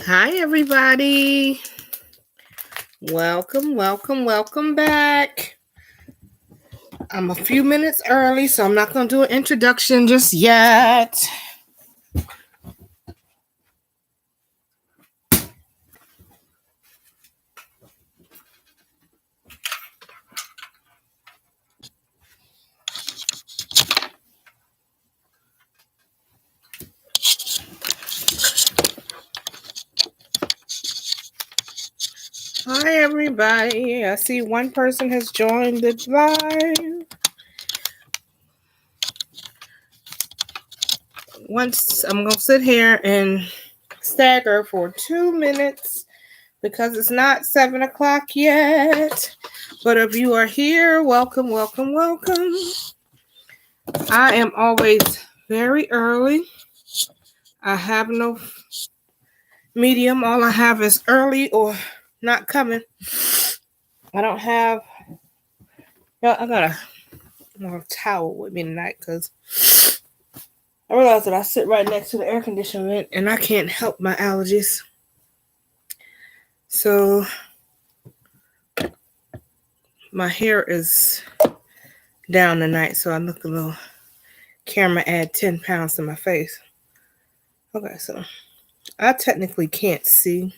Hi, everybody. Welcome back. I'm a few minutes early, so I'm not going to do an introduction just yet. Hi, everybody. I see one person has joined the live. Once I'm going to sit here and stagger for 2 minutes because it's not 7 o'clock yet. But if you are here, welcome. I am always very early. I have no medium. All I have is early or not coming. I don't have. I got a towel with me tonight because I realized that I sit right next to the air conditioning vent and I can't help my allergies. So my hair is down tonight, so I look a little. Camera add 10 pounds to my face. Okay, so I technically can't see,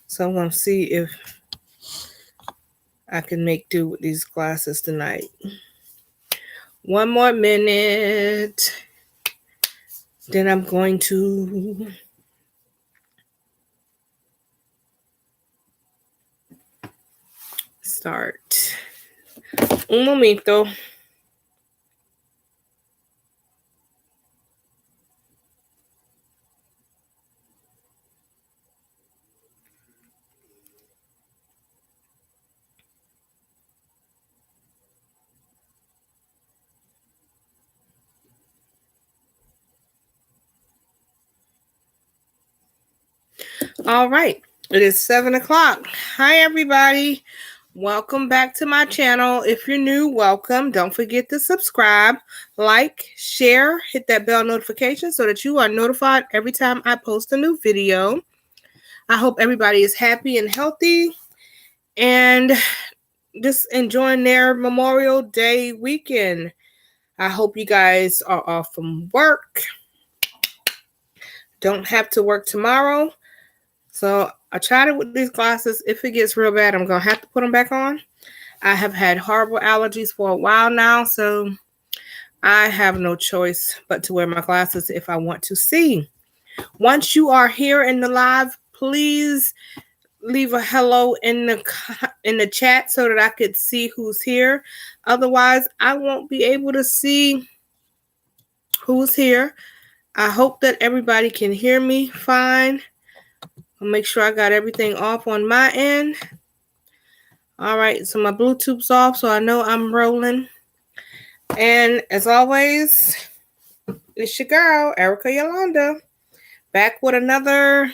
so I'm gonna see if I can make do with these glasses tonight. One more minute, then I'm going to start. Un momento. All right, it is 7 o'clock. Hi, everybody. Welcome back to my channel. If you're new, welcome. Don't forget to subscribe, like, share, hit that bell notification so that you are notified every time I post a new video. I hope everybody is happy and healthy and just enjoying their Memorial Day weekend. I hope you guys are off from work. Don't have to work tomorrow. So I tried it with these glasses. If it gets real bad, I'm going to have to put them back on. I have had horrible allergies for a while now, so I have no choice but to wear my glasses if I want to see. Once you are here in the live, please leave a hello in the chat so that I could see who's here. Otherwise, I won't be able to see who's here. I hope that everybody can hear me fine. I'll make sure I got everything off on my end. All right, so my Bluetooth's off, so I know I'm rolling. And as always, it's your girl, Erica Yolanda, back with another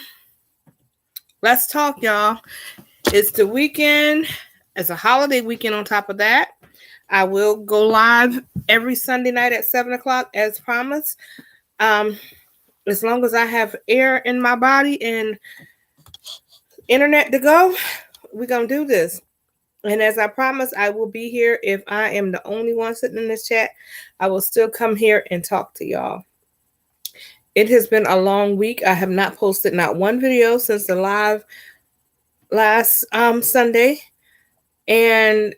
Let's Talk, y'all. It's the weekend. It's a holiday weekend on top of that. I will go live every Sunday night at 7 o'clock as promised. As long as I have air in my body and internet to go, we're going to do this. And as I promised, I will be here. If I am the only one sitting in this chat, I will still come here and talk to y'all. It has been a long week. I have not posted not one video since the live last Sunday. And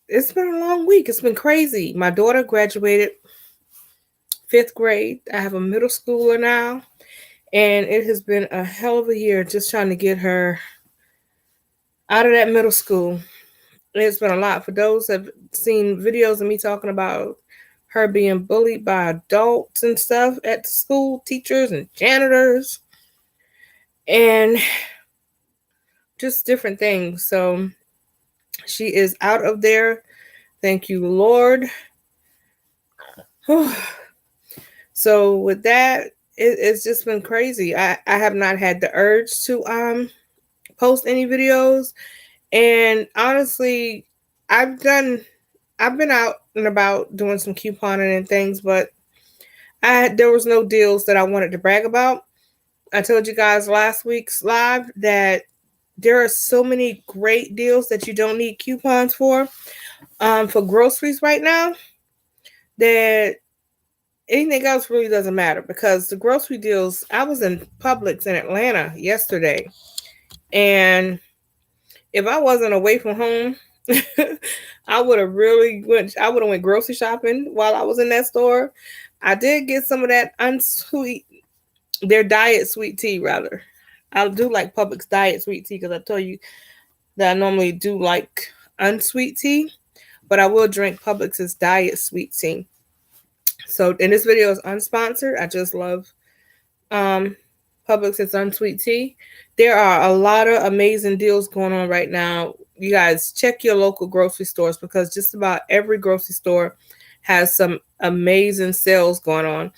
it's been a long week. It's been crazy. My daughter graduated 5th grade. I have a middle schooler now. And it has been a hell of a year just trying to get her out of that middle school. It's been a lot. For those that have seen videos of me talking about her being bullied by adults and stuff at the school, teachers and janitors, and just different things. So she is out of there. Thank you, Lord. So with that, it's just been crazy. I have not had the urge to post any videos. And honestly, I've been out and about doing some couponing and things, but there was no deals that I wanted to brag about. I told you guys last week's live that there are so many great deals that you don't need coupons for groceries right now, that anything else really doesn't matter, because the grocery deals, I was in Publix in Atlanta yesterday, and if I wasn't away from home, I would have went grocery shopping while I was in that store. I did get some of that their diet sweet tea rather. I do like Publix diet sweet tea, because I told you that I normally do like unsweet tea, but I will drink Publix's diet sweet tea. So, and this video is unsponsored. I just love Publix's unsweet tea. There are a lot of amazing deals going on right now. You guys check your local grocery stores, because just about every grocery store has some amazing sales going on.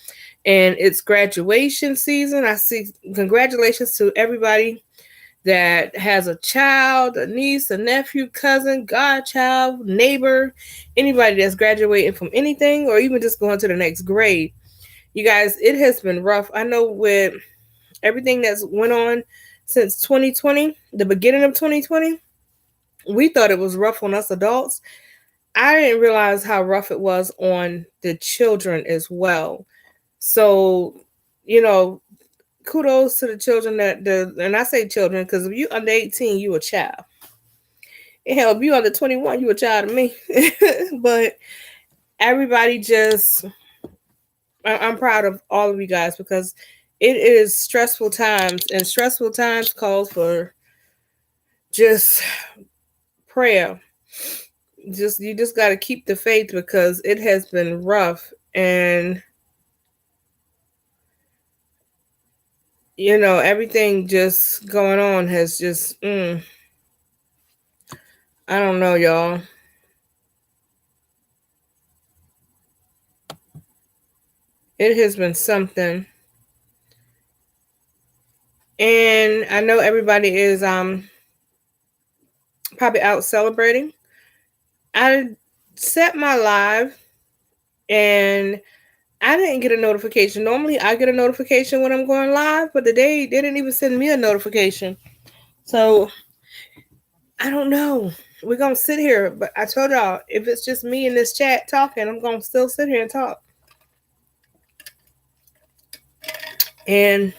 And it's graduation season. I see congratulations to everybody that has a child, a niece, a nephew, cousin, godchild, neighbor, anybody that's graduating from anything or even just going to the next grade. You guys, it has been rough. I know with everything that's went on since 2020, the beginning of 2020, we thought it was rough on us adults. I didn't realize how rough it was on the children as well. So, kudos to the children and I say children because if you under 18, you a child. And hell, if you under 21, you a child of me. But everybody I'm proud of all of you guys, because it is stressful times, and stressful times calls for just prayer. You just got to keep the faith, because it has been rough. And everything just going on has just I don't know, y'all. It has been something. And I know everybody is probably out celebrating. I set my live and I didn't get a notification. Normally I get a notification when I'm going live, but today they didn't even send me a notification. So I don't know. We're going to sit here, but I told y'all, if it's just me in this chat talking, I'm going to still sit here and talk. And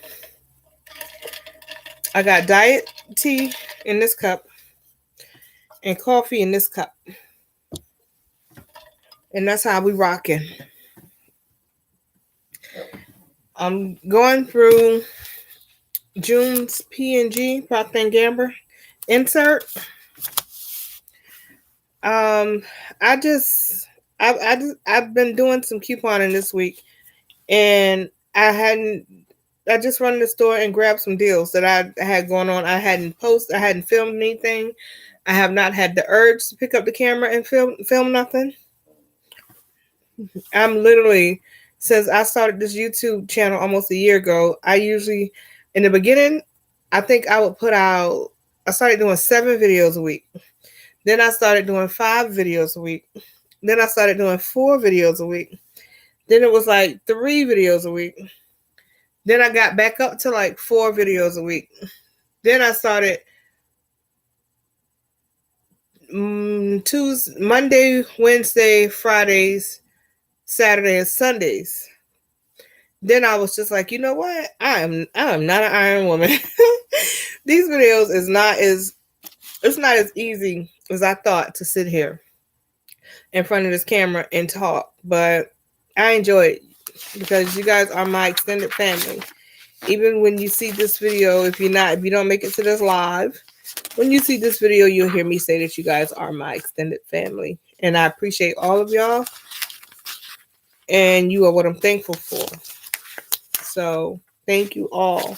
I got diet tea in this cup and coffee in this cup. And that's how we rocking. I'm going through June's P&G, Procter & Gamble insert. I've been doing some couponing this week, and I just run to the store and grabbed some deals that I had going on. I hadn't filmed anything. I have not had the urge to pick up the camera and film nothing. I'm literally, since I started this YouTube channel almost a year ago, I usually, in the beginning, I think I started doing 7 videos a week. Then I started doing 5 videos a week. Then I started doing 4 videos a week. Then it was like 3 videos a week. Then I got back up to like 4 videos a week. Then I started Tuesday, Monday, Wednesday, Fridays, Saturday, and Sundays. Then I was just like, you know what? I am not an iron woman. These videos it's not as easy as I thought to sit here in front of this camera and talk, but I enjoy it because you guys are my extended family. Even when you see this video, if you don't make it to this live, when you see this video, you'll hear me say that you guys are my extended family. And I appreciate all of y'all. And you are what I'm thankful for. So thank you all.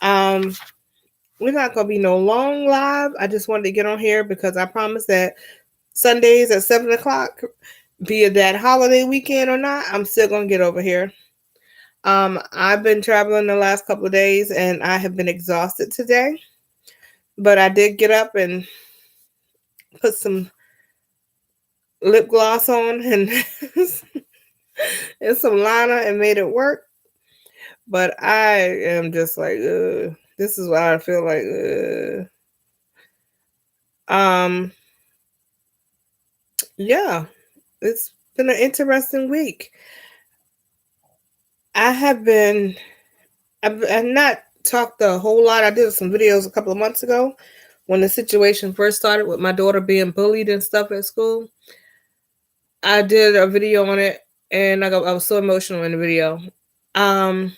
We're not going to be no long live. I just wanted to get on here because I promised that Sundays at 7 o'clock, be it that holiday weekend or not, I'm still going to get over here. I've been traveling the last couple of days and I have been exhausted today. But I did get up and put some lip gloss on and, and some liner and made it work. But I am just like, this is what I feel like. Yeah, it's been an interesting week. I've not talked a whole lot. I did some videos a couple of months ago when the situation first started with my daughter being bullied and stuff at school. I did a video on it, and I was so emotional in the video. And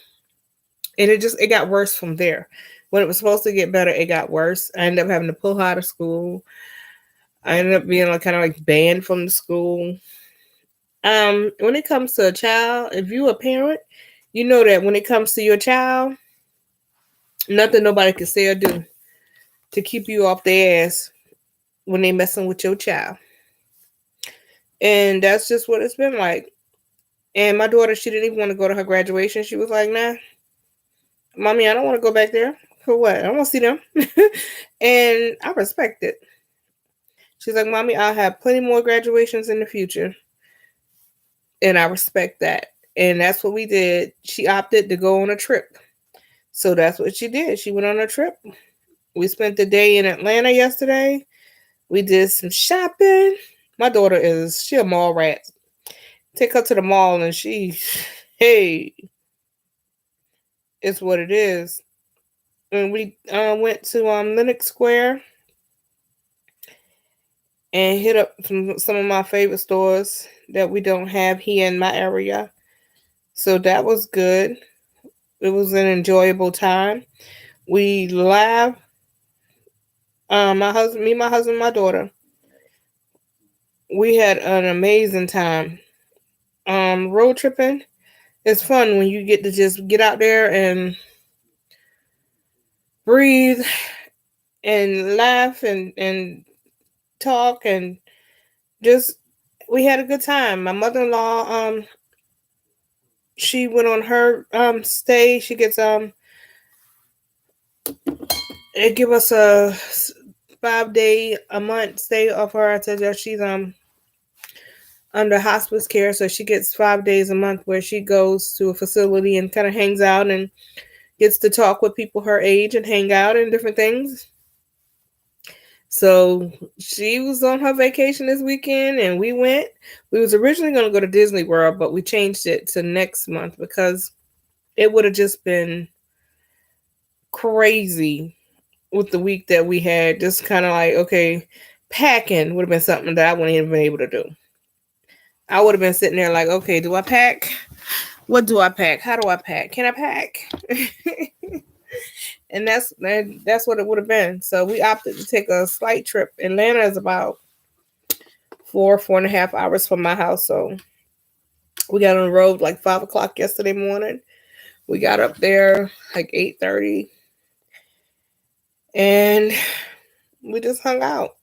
it got worse from there. When it was supposed to get better, it got worse. I ended up having to pull her out of school. I ended up being kind of like banned from the school. When it comes to a child, if you're a parent, you know that when it comes to your child, nothing nobody can say or do to keep you off their ass when they messing with your child. And that's just what it's been like. And my daughter, she didn't even want to go to her graduation. She was like, nah, mommy, I don't want to go back there. For what? I don't want to see them. And I respect it. She's like, mommy, I'll have plenty more graduations in the future. And I respect that. And that's what we did. She opted to go on a trip. So that's what she did. She went on a trip. We spent the day in Atlanta yesterday. We did some shopping. My daughter she a mall rat. Take her to the mall and hey, it's what it is. And we went to Lenox Square and hit up some of my favorite stores that we don't have here in my area. So that was good. It was an enjoyable time. We laughed. My husband, my daughter. We had an amazing time. Road tripping is fun when you get to just get out there and breathe and laugh and talk and just we had a good time. My mother-in-law, she went on her stay. She gets it give us a 5-day a month stay of her. I said that she's under hospice care, so she gets 5 days a month where she goes to a facility and kind of hangs out and gets to talk with people her age and hang out and different things. So she was on her vacation this weekend and we went. We was originally going to go to Disney World, but we changed it to next month because it would have just been crazy with the week that we had. Just kind of like, okay, packing would have been something that I wouldn't even been able to do. I would have been sitting there like, okay, do I pack? What do I pack? How do I pack? Can I pack? And that's what it would have been. So we opted to take a slight trip. Atlanta is about 4.5 hours from my house. So we got on the road like 5 o'clock yesterday morning. We got up there like 8:30. And we just hung out.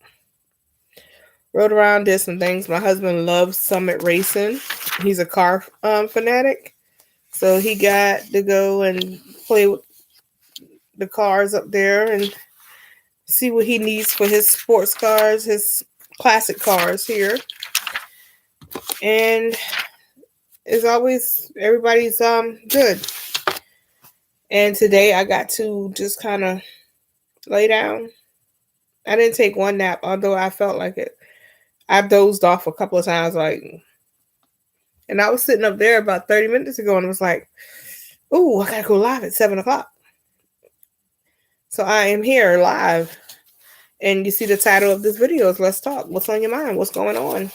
Rode around, did some things. My husband loves summit racing. He's a car fanatic. So he got to go and play with the cars up there and see what he needs for his sports cars, his classic cars here. And as always, everybody's good. And today I got to just kind of lay down. I didn't take one nap, although I felt like it. I dozed off a couple of times, and I was sitting up there about 30 minutes ago and it was like, ooh, I gotta go live at 7 o'clock. So I am here live. And you see the title of this video is Let's Talk. What's on your mind? What's going on?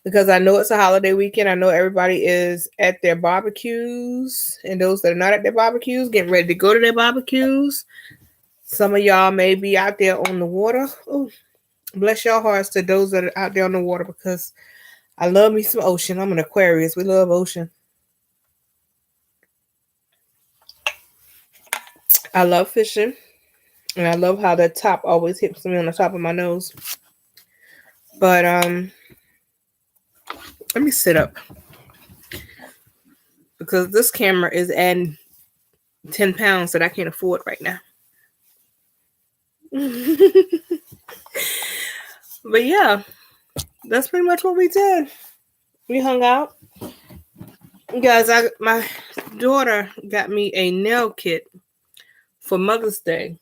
Because I know it's a holiday weekend. I know everybody is at their barbecues. And those that are not at their barbecues, getting ready to go to their barbecues. Some of y'all may be out there on the water. Ooh, bless your hearts to those that are out there on the water because I love me some ocean. I'm an Aquarius. We love ocean. I love fishing. And I love how the top always hits me on the top of my nose. But let me sit up. Because this camera is adding 10 pounds that I can't afford right now. But yeah, that's pretty much what we did. We hung out. Guys, my daughter got me a nail kit for Mother's Day,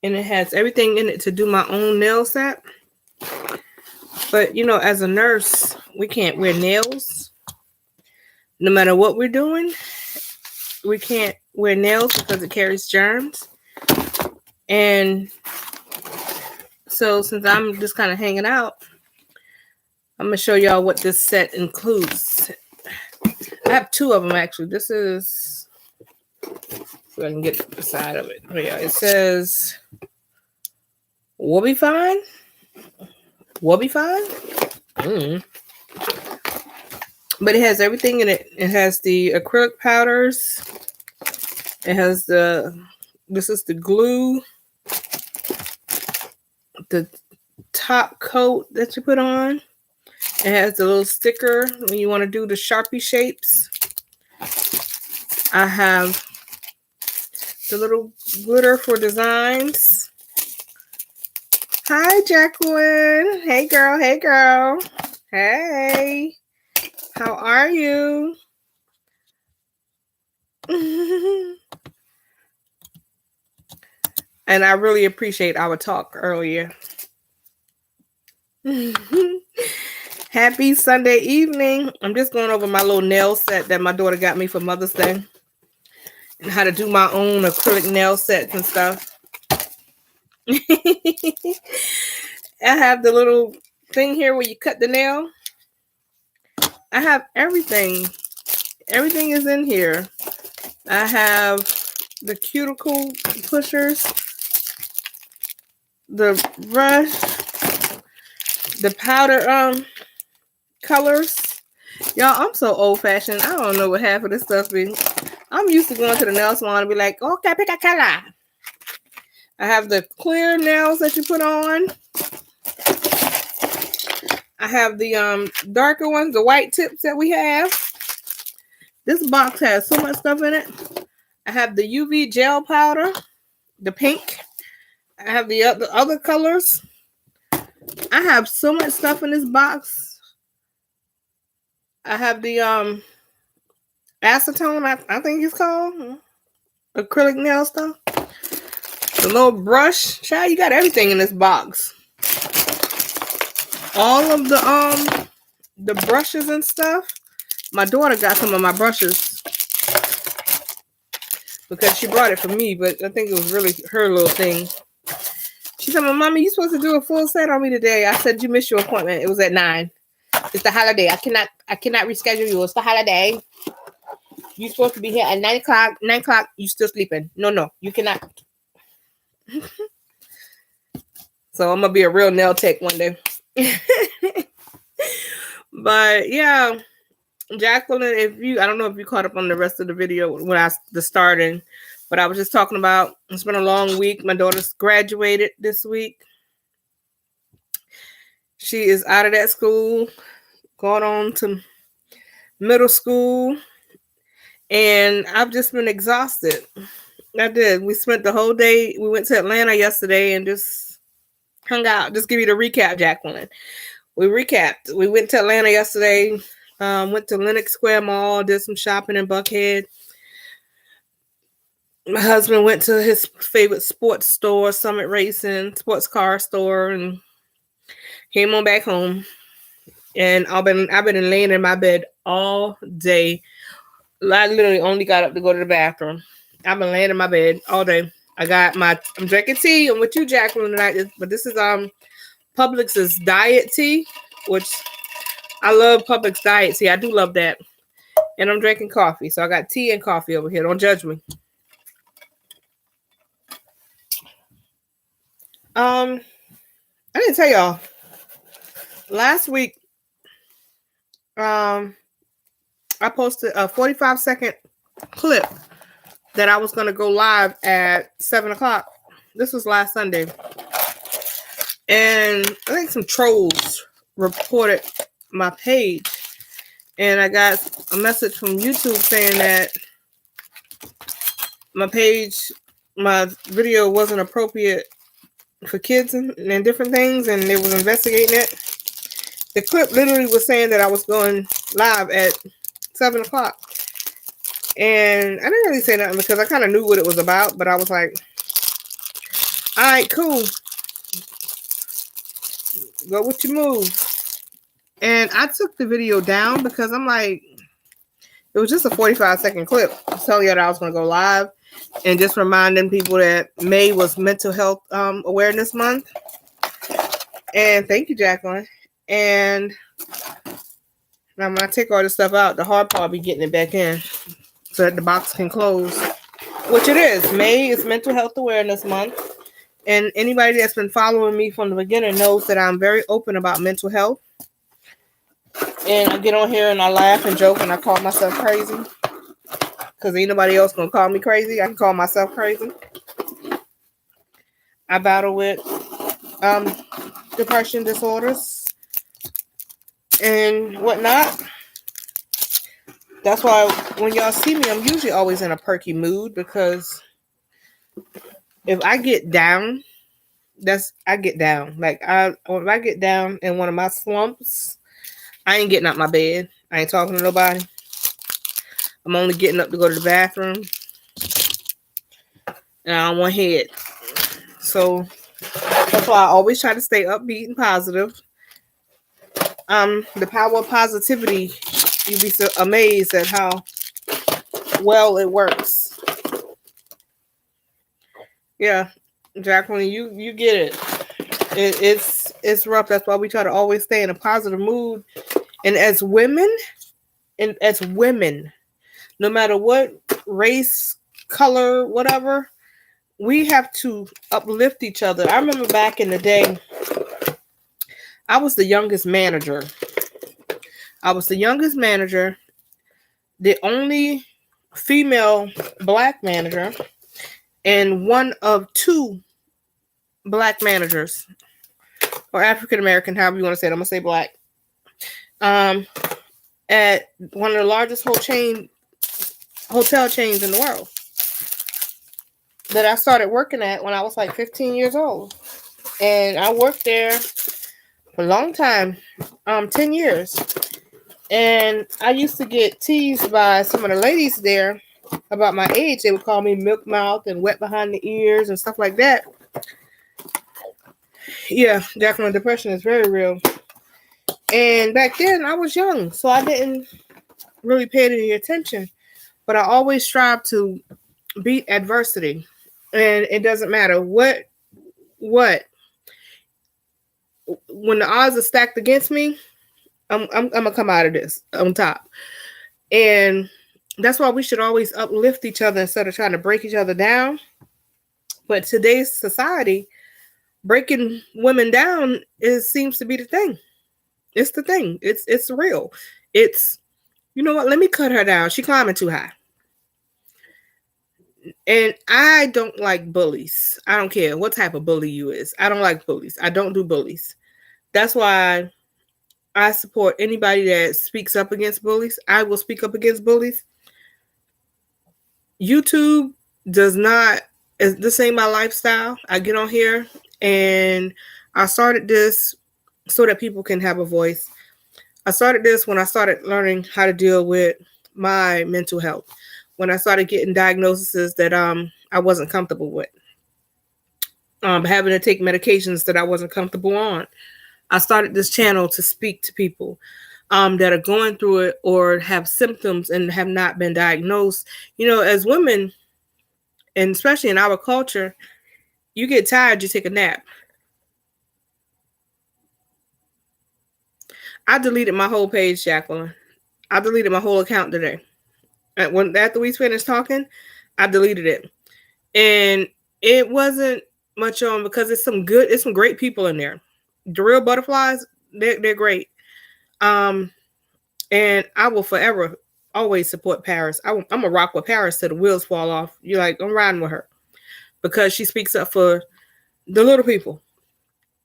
and it has everything in it to do my own nail set. But you know, as a nurse, we can't wear nails. No matter what we're doing, we can't wear nails because it carries germs. And so since I'm just kind of hanging out, I'm going to show y'all what this set includes. I have two of them, actually. This is, so I can get the side of it. Yeah, it says, "We'll be fine." We'll be fine. But it has everything in it. It has the acrylic powders. It has this is the glue. The top coat that you put on. It has the little sticker when you want to do the Sharpie shapes. I have the little glitter for designs. Hi, Jacqueline. Hey, girl. Hey, girl. Hey. How are you? And I really appreciate our talk earlier. Happy Sunday evening. I'm just going over my little nail set that my daughter got me for Mother's Day. And how to do my own acrylic nail sets and stuff. I have the little thing here where you cut the nail. I have everything. Everything is in here. I have the cuticle pushers, the brush, the powder colors. Y'all, I'm so old-fashioned. I don't know what half of this stuff be. I'm used to going to the nail salon and be like, okay, pick a color. I have the clear nails that you put on. I have the darker ones, the white tips that we have. This box has so much stuff in it. I have the UV gel powder, the pink. I have the other colors. I have so much stuff in this box. I have the acetone, I think it's called. Acrylic nail stuff. The little brush. Child, you got everything in this box. All of the brushes and stuff. My daughter got some of my brushes because she brought it for me, but I think it was really her little thing. She said, "Mommy, you supposed to do a full set on me today." I said, "You missed your appointment. It was at 9. It's the holiday. I cannot reschedule you. It's the holiday. You're supposed to be here at 9 o'clock. 9 o'clock, you still sleeping. No, you cannot." So I'm gonna be a real nail tech one day. But yeah, Jacqueline, I don't know if you caught up on the rest of the video when the starting, but I was just talking about, it's been a long week. My daughter's graduated this week. She is out of that school, going on to middle school, and I've just been exhausted. I did. We spent the whole day. We went to Atlanta yesterday and just hung out. Just give you the recap, Jacqueline. We recapped. We went to Atlanta yesterday. Went to Lenox Square Mall. Did some shopping in Buckhead. My husband went to his favorite sports store, Summit Racing, sports car store, and came on back home. And I've been laying in my bed all day. I literally only got up to go to the bathroom. I've been laying in my bed all day. I'm drinking tea. I'm with you, Jacqueline, tonight. But this is Publix's diet tea, which I love Publix diet tea. I do love that. And I'm drinking coffee. So I got tea and coffee over here. Don't judge me. I didn't tell y'all. Last week, I posted a 45-second clip that I was going to go live at 7 o'clock. This was last Sunday. And I think some trolls reported my page. And I got a message from YouTube saying that my video wasn't appropriate for kids and different things. And they was investigating it. The clip literally was saying that I was going live at 7 o'clock. And I didn't really say nothing because I kind of knew what it was about, but I was like, all right, cool. Go with your move. And I took the video down because I'm like, it was just a 45-second clip. I was telling you that I was going to go live and just reminding people that May was Mental Health Awareness Month. And thank you, Jacqueline. And now when I take all this stuff out, the hard part will be getting it back in so that the box can close, which it is. May is Mental Health Awareness Month. And anybody that's been following me from the beginning knows that I'm very open about mental health. And I get on here and I laugh and joke and I call myself crazy. Because ain't nobody else going to call me crazy. I can call myself crazy. I battle with depression disorders and whatnot. That's why when y'all see me, I'm usually always in a perky mood because if I get down, I get down. Like if I get down in one of my slumps, I ain't getting out my bed. I ain't talking to nobody. I'm only getting up to go to the bathroom. And I don't want head. So that's why I always try to stay upbeat and positive. The power of positivity, you'd be so amazed at how well it works. Yeah, Jacqueline, you get it. It's rough. That's why we try to always stay in a positive mood. And as women, no matter what race, color, whatever, we have to uplift each other. I remember back in the day, I was the youngest manager. The only female black manager, and one of two black managers, or African American, however you want to say it. I'm gonna say black. At one of the largest hotel chains in the world that I started working at when I was like 15 years old, and I worked there for a long time, 10 years. And I used to get teased by some of the ladies there about my age. They would call me milk mouth and wet behind the ears and stuff like that. Yeah, definitely depression is very real. And back then I was young, so I didn't really pay any attention. But I always strive to beat adversity. And it doesn't matter what when the odds are stacked against me, I'm gonna come out of this on top. And that's why we should always uplift each other instead of trying to break each other down. But today's society, breaking women down seems to be the thing. It's the thing. It's real. It's, you know what? Let me cut her down. She climbing too high. And I don't like bullies. I don't care what type of bully you is. I don't like bullies. I don't do bullies. That's why I support anybody that speaks up against bullies. I will speak up against bullies. YouTube this ain't my lifestyle. I get on here and I started this so that people can have a voice. I started this when I started learning how to deal with my mental health. When I started getting diagnoses that I wasn't comfortable with. Having to take medications that I wasn't comfortable on. I started this channel to speak to people that are going through it or have symptoms and have not been diagnosed. You know, as women, and especially in our culture, you get tired, you take a nap. I deleted my whole page, Jacqueline. I deleted my whole account today. After we finished talking, I deleted it. And it wasn't much on because it's some great people in there. The real butterflies, they're great. And I will forever always support Paris. I'm gonna rock with Paris till the wheels fall off. You're like, I'm riding with her because she speaks up for the little people.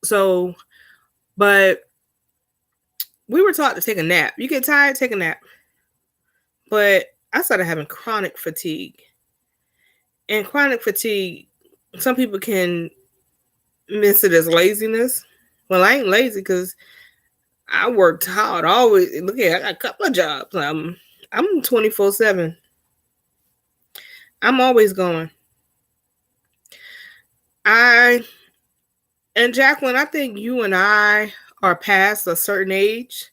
So, but we were taught to take a nap. You get tired, take a nap. But I started having chronic fatigue. And chronic fatigue, some people can miss it as laziness. Well, I ain't lazy because I worked hard. Always, look at, I got a couple of jobs. I'm 24/7. I'm always going. And Jacqueline, I think you and I are past a certain age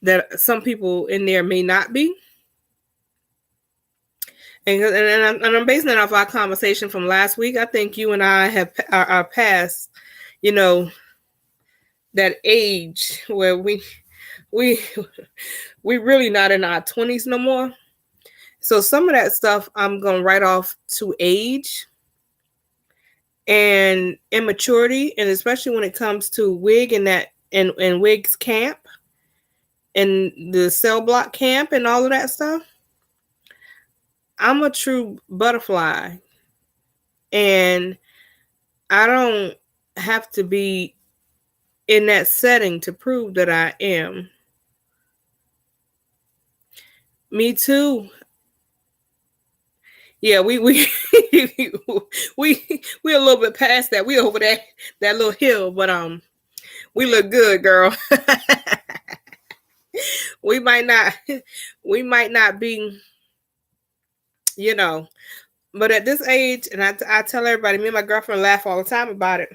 that some people in there may not be. And I'm basing it off our conversation from last week. I think you and I are past, that age where we really not in our 20s no more. So some of that stuff I'm gonna write off to age and immaturity, and especially when it comes to wig and wigs camp and the cell block camp and all of that stuff. I'm a true butterfly, and I don't have to be in that setting to prove that I am. Me too. Yeah, we we we a little bit past that. We over that little hill, but we look good, girl. we might not be, but at this age, and I tell everybody, me and my girlfriend laugh all the time about it.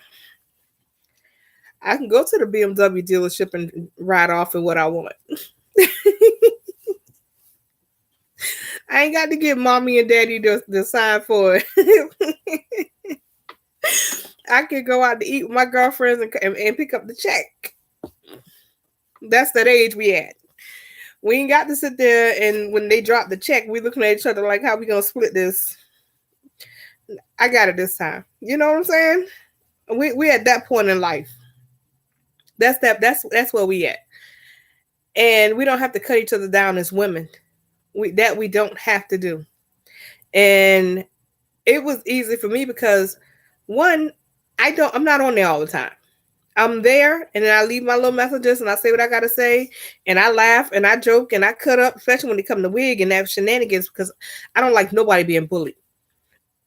I can go to the BMW dealership and ride off in what I want. I ain't got to get mommy and daddy to sign for it. I could go out to eat with my girlfriends and pick up the check. That's that age we at. We ain't got to sit there and when they drop the check, we looking at each other like, how we gonna split this? I got it this time. You know what I'm saying? We at that point in life. That's where we at. And we don't have to cut each other down as women. We don't have to do. And it was easy for me because one, I'm not on there all the time. I'm there and then I leave my little messages and I say what I gotta say and I laugh and I joke and I cut up, especially when it comes to wig and that shenanigans, because I don't like nobody being bullied.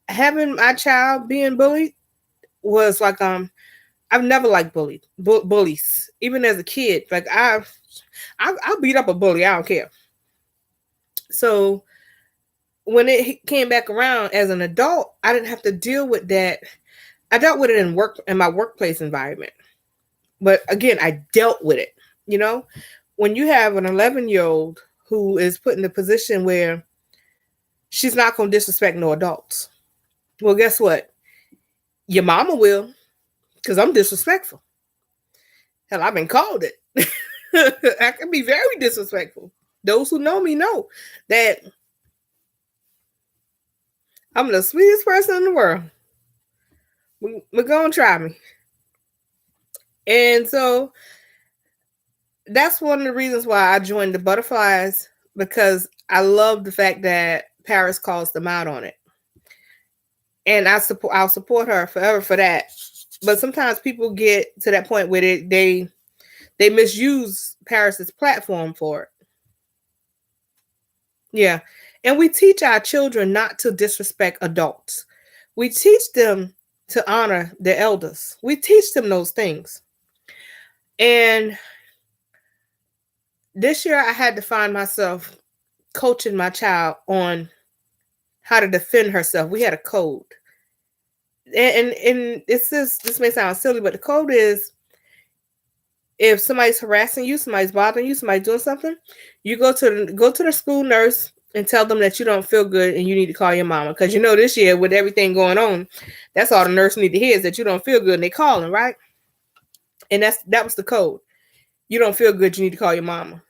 Having my child being bullied was like I've never liked bullies, even as a kid. Like I'll beat up a bully. I don't care. So when it came back around as an adult, I didn't have to deal with that. I dealt with it in my workplace environment. But again, I dealt with it. When you have an 11-year-old who is put in a position where she's not going to disrespect no adults. Well, guess what? Your mama will, because I'm disrespectful. Hell, I've been called it. I can be very disrespectful. Those who know me know that I'm the sweetest person in the world. We're going to try me. And so that's one of the reasons why I joined the Butterflies, because I love the fact that Paris calls them out on it. And I'll support her forever for that. But sometimes people get to that point where they misuse Paris's platform for it. Yeah. And we teach our children not to disrespect adults. We teach them to honor their elders. We teach them those things. And this year I had to find myself coaching my child on how to defend herself. We had a code. And this may sound silly, but the code is, if somebody's harassing you, somebody's bothering you, somebody's doing something, you go to the school nurse and tell them that you don't feel good and you need to call your mama. Because this year with everything going on, that's all the nurse need to hear is that you don't feel good and they calling, right? And that was the code. You don't feel good, you need to call your mama.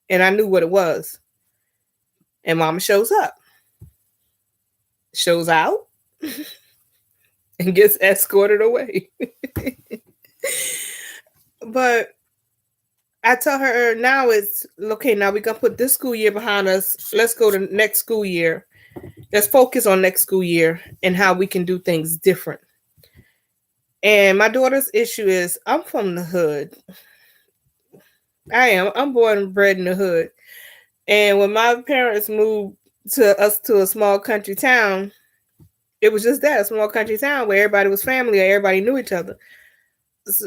And I knew what it was. And mama shows up. Shows out. And gets escorted away. But I tell her now it's okay. Now we're gonna put this school year behind us. Let's go to next school year. Let's focus on next school year and how we can do things different. And my daughter's issue is, I'm from the hood. I am. I'm born and bred in the hood. And when my parents moved to a small country town, it was just that, a small country town where everybody was family or everybody knew each other.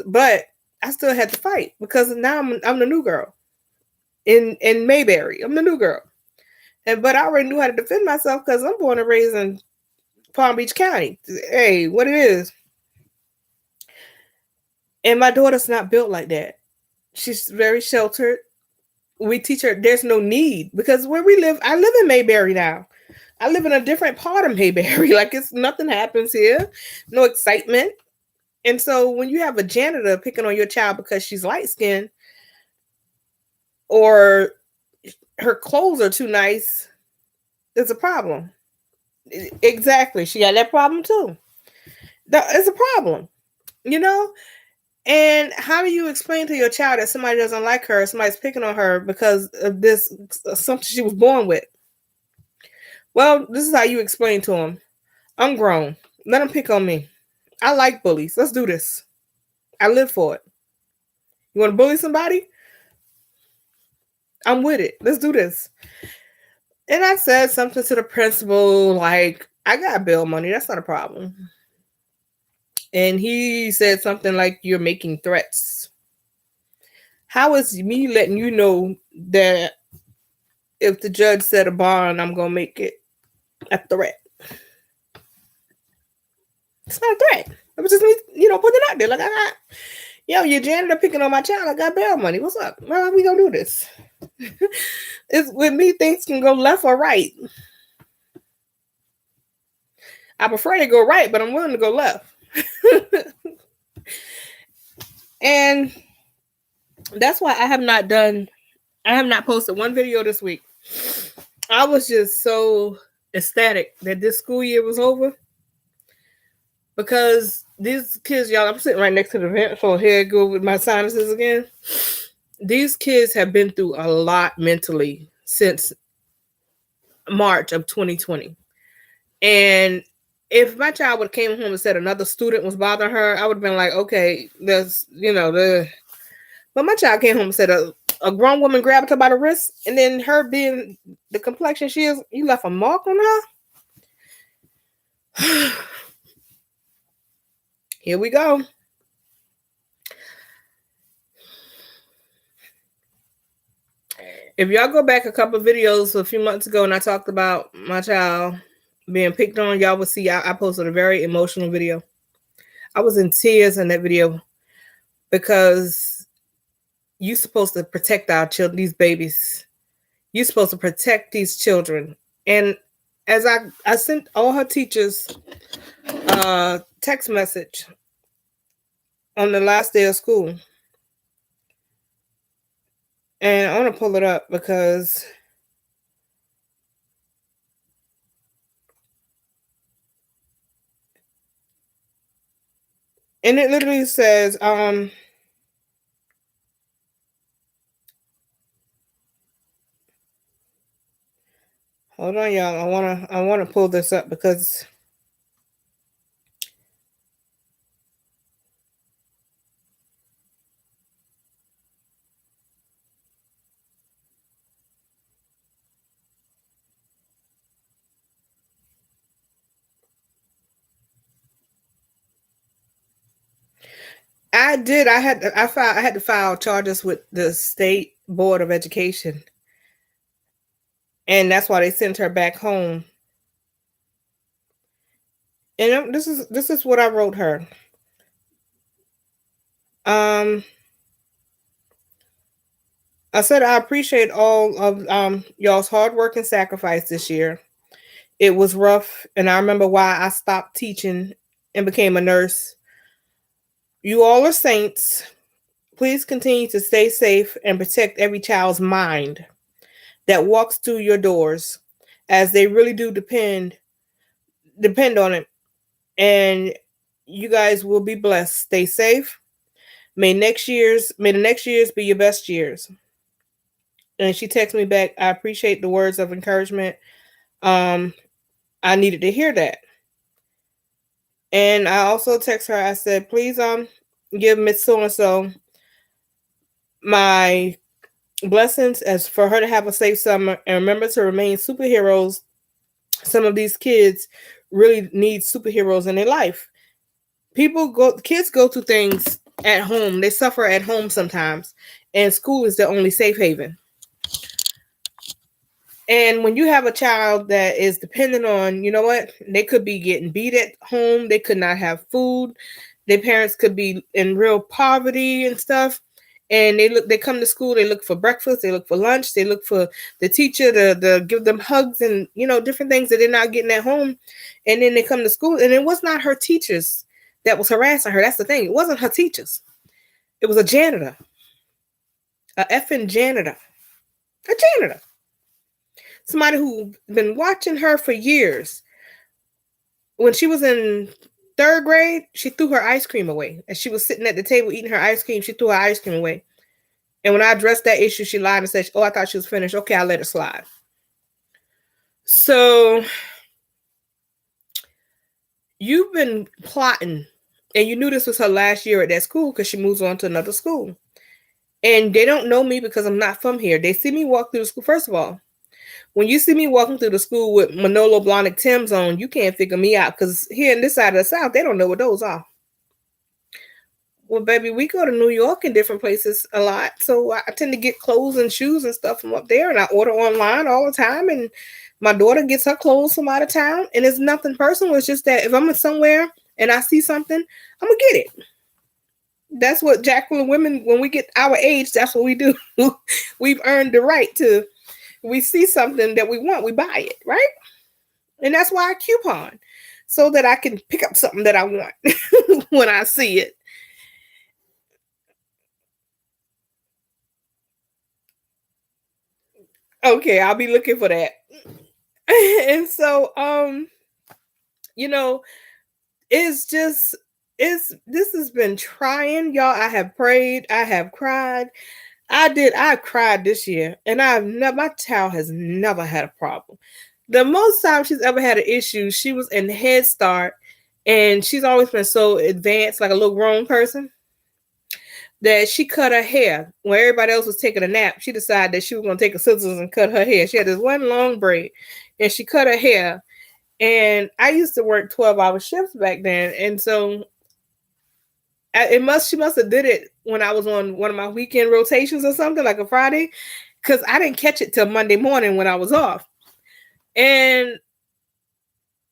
But I still had to fight because now I'm the new girl in Mayberry. I'm the new girl. But I already knew how to defend myself because I'm born and raised in Palm Beach County. Hey, what it is. And my daughter's not built like that. She's very sheltered. We teach her there's no need because where we live, I live in Mayberry now. I live in a different part of Mayberry. Like it's nothing happens here, no excitement. And so when you have a janitor picking on your child because she's light skinned or her clothes are too nice, it's a problem. Exactly. She got that problem too. It's a problem, you know? And how do you explain to your child that somebody doesn't like her, somebody's picking on her because of this, something she was born with? Well, this is how you explain to them. I'm grown. Let them pick on me. I like bullies. Let's do this. I live for it. You want to bully somebody? I'm with it. Let's do this. And I said something to the principal like, I got bail money. That's not a problem. And he said something like, you're making threats. How is me letting you know that if the judge set a bond, I'm going to make it a threat? It's not a threat. It was just me, putting it out there. Like, your janitor picking on my child. I got bail money. What's up? Well, how we going to do this? It's with me, things can go left or right. I prefer to go right, but I'm willing to go left. And that's why I have not posted one video this week. I was just so ecstatic that this school year was over because these kids, y'all, I'm sitting right next to the vent, so here I go with my sinuses again. These kids have been through a lot mentally since March of 2020. And if my child would have came home and said another student was bothering her, I would have been like, okay, there's, but my child came home and said a grown woman grabbed her by the wrist, and then her being the complexion she is, you left a mark on her? Here we go. If y'all go back a couple of videos a few months ago and I talked about my child being picked on, y'all will see I posted a very emotional video. I was in tears in that video because you're supposed to protect our children, these babies. You're supposed to protect these children. And as I sent all her teachers a text message on the last day of school. And I want to pull it up because and it literally says, hold on, y'all. I wanna pull this up because I had to file charges with the State Board of Education. And that's why they sent her back home. And this is what I wrote her. I said I appreciate all of y'all's hard work and sacrifice this year. It was rough, and I remember why I stopped teaching and became a nurse. You all are saints. Please continue to stay safe and protect every child's mind that walks through your doors, as they really do depend on it. And you guys will be blessed. Stay safe. May the next years be your best years. And she texted me back, I appreciate the words of encouragement. I needed to hear that. And I also text her, I said, please give Miss So-and-so my blessings as for her to have a safe summer, and remember to remain superheroes. Some of these kids really need superheroes in their life. Kids go through things at home. They suffer at home sometimes, and school is their only safe haven. And when you have a child that is dependent on, you know what, they could be getting beat at home, they could not have food, their parents could be in real poverty and stuff. And they come to school, they look for breakfast, they look for lunch, they look for the teacher to give them hugs and, different things that they're not getting at home. And then they come to school, and it was not her teachers that was harassing her. That's the thing. It wasn't her teachers. It was a janitor. A effing janitor. A janitor. Somebody who been watching her for years. When she was in 3rd grade, she threw her ice cream away. As she was sitting at the table eating her ice cream, she threw her ice cream away. And when I addressed that issue, she lied and said, "Oh, I thought she was finished. Okay, I'll let it slide." So you've been plotting, and you knew this was her last year at that school because she moves on to another school. And they don't know me because I'm not from here. They see me walk through the school. First of all, when you see me walking through the school with Manolo Blahnik Tim's on, you can't figure me out because here in this side of the South, they don't know what those are. Well, baby, we go to New York and different places a lot. So I tend to get clothes and shoes and stuff from up there. And I order online all the time. And my daughter gets her clothes from out of town. And it's nothing personal. It's just that if I'm somewhere and I see something, I'm going to get it. That's what Jacqueline women, when we get our age, that's what we do. We've earned the right to, we see something that we want, we buy it, right? And that's why I coupon, so that I can pick up something that I want when I see it. Okay, I'll be looking for that. And so, it's just, this has been trying, y'all. I have prayed, I have cried. I cried this year, and my child has never had a problem. The most time she's ever had an issue, she was in Head Start, and she's always been so advanced, like a little grown person, that she cut her hair when everybody else was taking a nap. She decided that she was going to take a scissors and cut her hair. She had this one long braid, and she cut her hair. And I used to work 12-hour shifts back then, and so she must have did it when I was on one of my weekend rotations or something, like a Friday, because I didn't catch it till Monday morning when I was off. And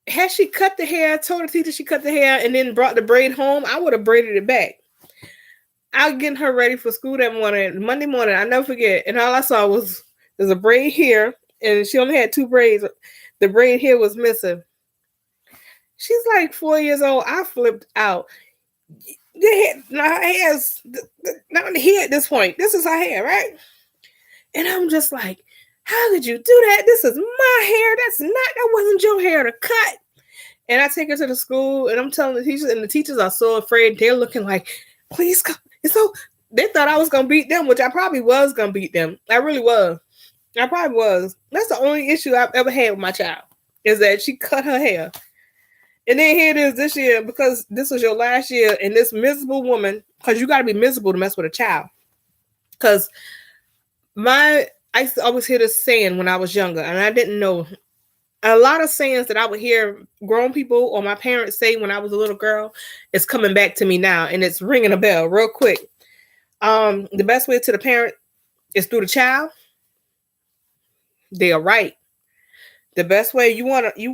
had she cut the hair, told the teacher she cut the hair, and then brought the braid home, I would have braided it back. I was getting her ready for school that morning, Monday morning. I never forget. And all I saw was there's a braid here, and she only had 2 braids. The braid here was missing. She's like 4 years old. I flipped out. Her hair's not here at this point. This is her hair, right? And I'm just like, how did you do that? This is my hair. That wasn't your hair to cut. And I take her to the school, and I'm telling the teachers, and the teachers are so afraid. They're looking like, please come. And so they thought I was going to beat them, which I probably was going to beat them. I really was. I probably was. That's the only issue I've ever had with my child, is that she cut her hair. And then here it is this year, because this was your last year, and this miserable woman, because you got to be miserable to mess with a child. Because I used to always hear this saying when I was younger, and I didn't know. A lot of sayings that I would hear grown people or my parents say when I was a little girl is coming back to me now, and it's ringing a bell real quick. The best way to the parent is through the child. They are right. The best way you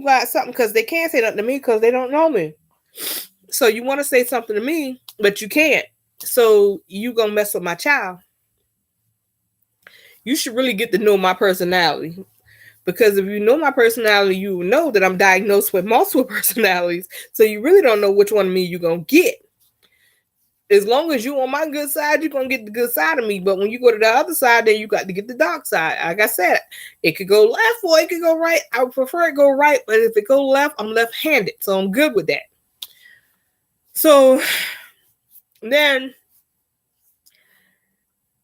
got something, because they can't say nothing to me because they don't know me. So you want to say something to me, but you can't. So you gonna mess with my child. You should really get to know my personality. Because if you know my personality, you know that I'm diagnosed with multiple personalities. So you really don't know which one of me you're going to get. As long as you on my good side, you're going to get the good side of me. But when you go to the other side, then you got to get the dark side. Like I said, it could go left or it could go right. I would prefer it go right. But if it go left, I'm left-handed. So I'm good with that. So then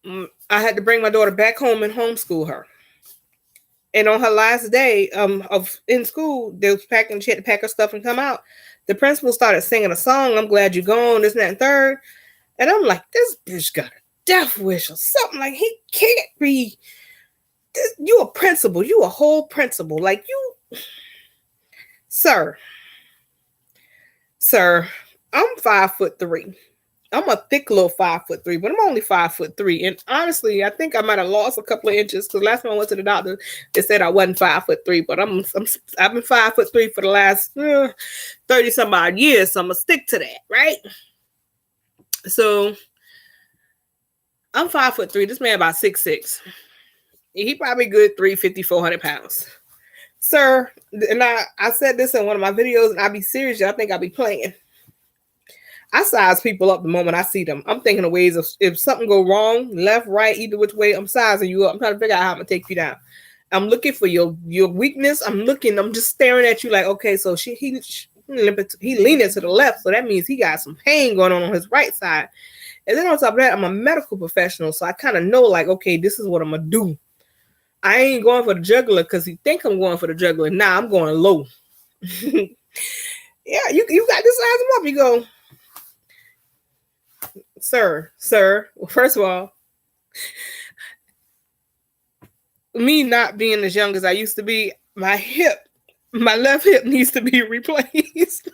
I had to bring my daughter back home and homeschool her. And on her last day of in school, they was packing. She had to pack her stuff and come out. The principal started singing a song. I'm glad you're gone. This, and that, and third. And I'm like, this bitch got a death wish or something. Like, he can't be. You a principal. You a whole principal. Like, you, sir. I'm 5'3". I'm a thick little 5'3", but I'm only 5'3". And honestly, I think I might have lost a couple of inches because last time I went to the doctor, they said I wasn't 5'3", but I've been 5'3" for the last 30 some odd years, so I'm gonna stick to that, right? So I'm 5'3". This man about 6'6". He probably good 350, 400 pounds. Sir, and I said this in one of my videos, and I be serious. I think I be playing. I size people up the moment I see them. I'm thinking of ways of if something go wrong, left, right, either which way, I'm sizing you up. I'm trying to figure out how I'm gonna take you down. I'm looking for your weakness. I'm just staring at you like, okay, so he leaning to the left, so that means he got some pain going on his right side. And then on top of that, I'm a medical professional, so I kind of know like, okay, this is what I'm gonna do. I ain't going for the jugular because he think I'm going for the jugular. Nah, I'm going low. Yeah, you got to size him up. You go, sir. Well, first of all, me not being as young as I used to be, my left hip needs to be replaced.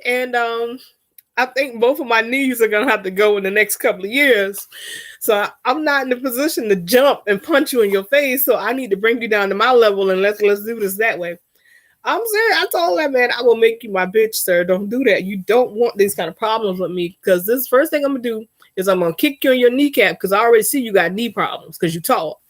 And I think both of my knees are gonna have to go in the next couple of years. So I'm not in the position to jump and punch you in your face. So I need to bring you down to my level and let's do this that way. I'm serious. I told that man, I will make you my bitch, sir. Don't do that. You don't want these kind of problems with me because this first thing I'm gonna do is I'm gonna kick you in your kneecap because I already see you got knee problems because you're tall.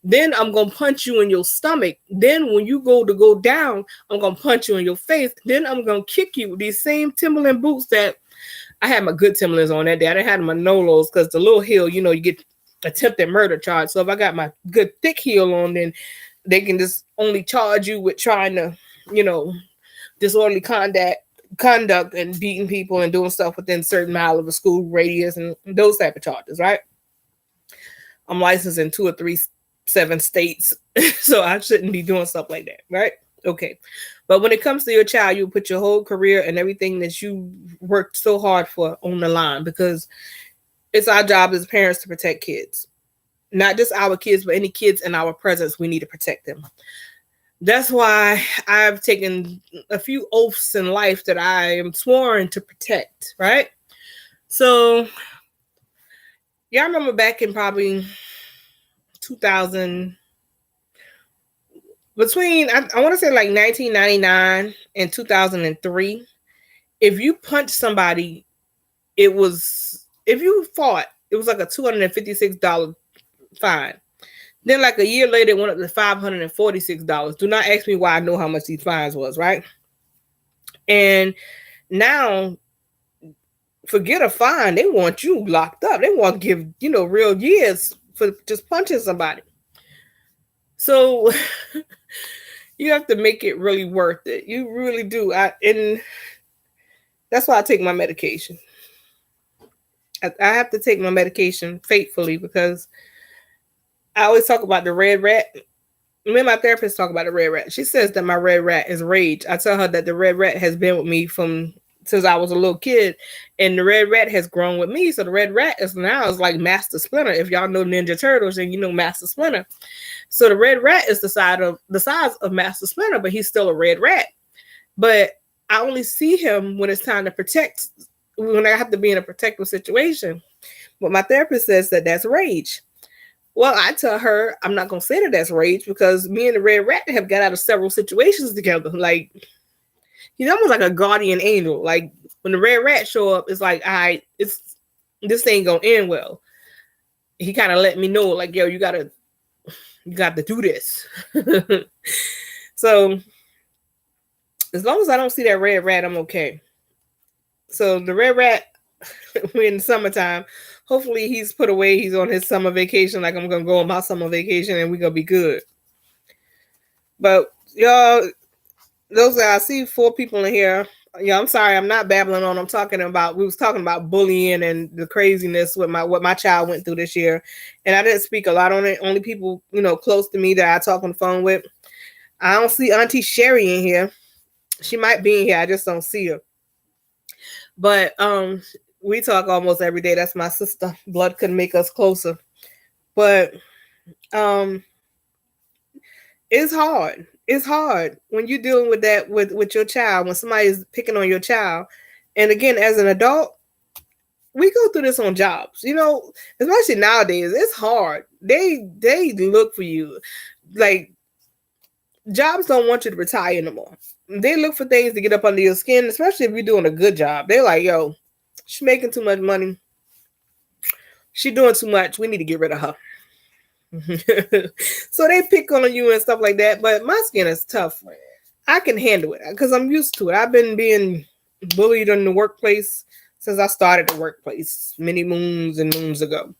Then I'm gonna punch you in your stomach. Then when you go down, I'm gonna punch you in your face. Then I'm gonna kick you with these same Timberland boots that I had my good Timberlands on that day. I didn't have my Nolos because the little heel, you get attempted murder charge. So if I got my good thick heel on, then they can just only charge you with trying to, disorderly conduct and beating people and doing stuff within a certain mile of a school radius and those type of charges, right? I'm licensed in 2 or 3 7 states, so I shouldn't be doing stuff like that, right? Okay. But when it comes to your child, you put your whole career and everything that you worked so hard for on the line because it's our job as parents to protect kids. Not just our kids, but any kids in our presence, we need to protect them. That's why I've taken a few oaths in life that I am sworn to protect, right? So, y'all remember back in probably 2000, between, I want to say like 1999 and 2003, if you punched somebody, if you fought, it was like a $256 fine. Then like a year later, it went up to $546. Do not ask me why I know how much these fines was, right? And now, forget a fine. They want you locked up. They want to give, real years for just punching somebody. So you have to make it really worth it. You really do. And that's why I take my medication. I have to take my medication faithfully because I always talk about the red rat. Me and my therapist talk about the red rat. She says that my red rat is rage. I tell her that the red rat has been with me since I was a little kid, and the red rat has grown with me. So the red rat is like Master Splinter. If y'all know Ninja Turtles, then you know Master Splinter. So the red rat is the size of Master Splinter, but he's still a red rat. But I only see him when it's time to protect, when I have to be in a protective situation. But my therapist says that that's rage. Well, I tell her I'm not going to say that that's rage because me and the red rat have got out of several situations together. Like, he's almost like a guardian angel. Like, when the red rat show up, it's like, all right, this ain't going to end well. He kind of let me know, like, yo, you got to do this. So, as long as I don't see that red rat, I'm okay. So, the red rat, we're in the summertime. Hopefully he's put away. He's on his summer vacation. Like I'm going to go on my summer vacation and we're going to be good. But y'all, I see 4 people in here. Yeah, I'm sorry. I'm not babbling on. We was talking about bullying and the craziness with what my child went through this year. And I didn't speak a lot on it. Only people, close to me that I talk on the phone with. I don't see Auntie Sherry in here. She might be in here. I just don't see her. But, we talk almost every day. That's my sister. Blood couldn't make us closer. But it's hard. It's hard when you're dealing with that with your child. When somebody's picking on your child, And again, as an adult, we go through this on jobs. Especially nowadays, it's hard. They look for you. Like, jobs don't want you to retire anymore. They look for things to get up under your skin, especially if you're doing a good job. They're like, yo, she's making too much money. She's doing too much. We need to get rid of her. So they pick on you and stuff like that. But my skin is tough. I can handle it because I'm used to it. I've been being bullied in the workplace since I started the workplace many moons and moons ago.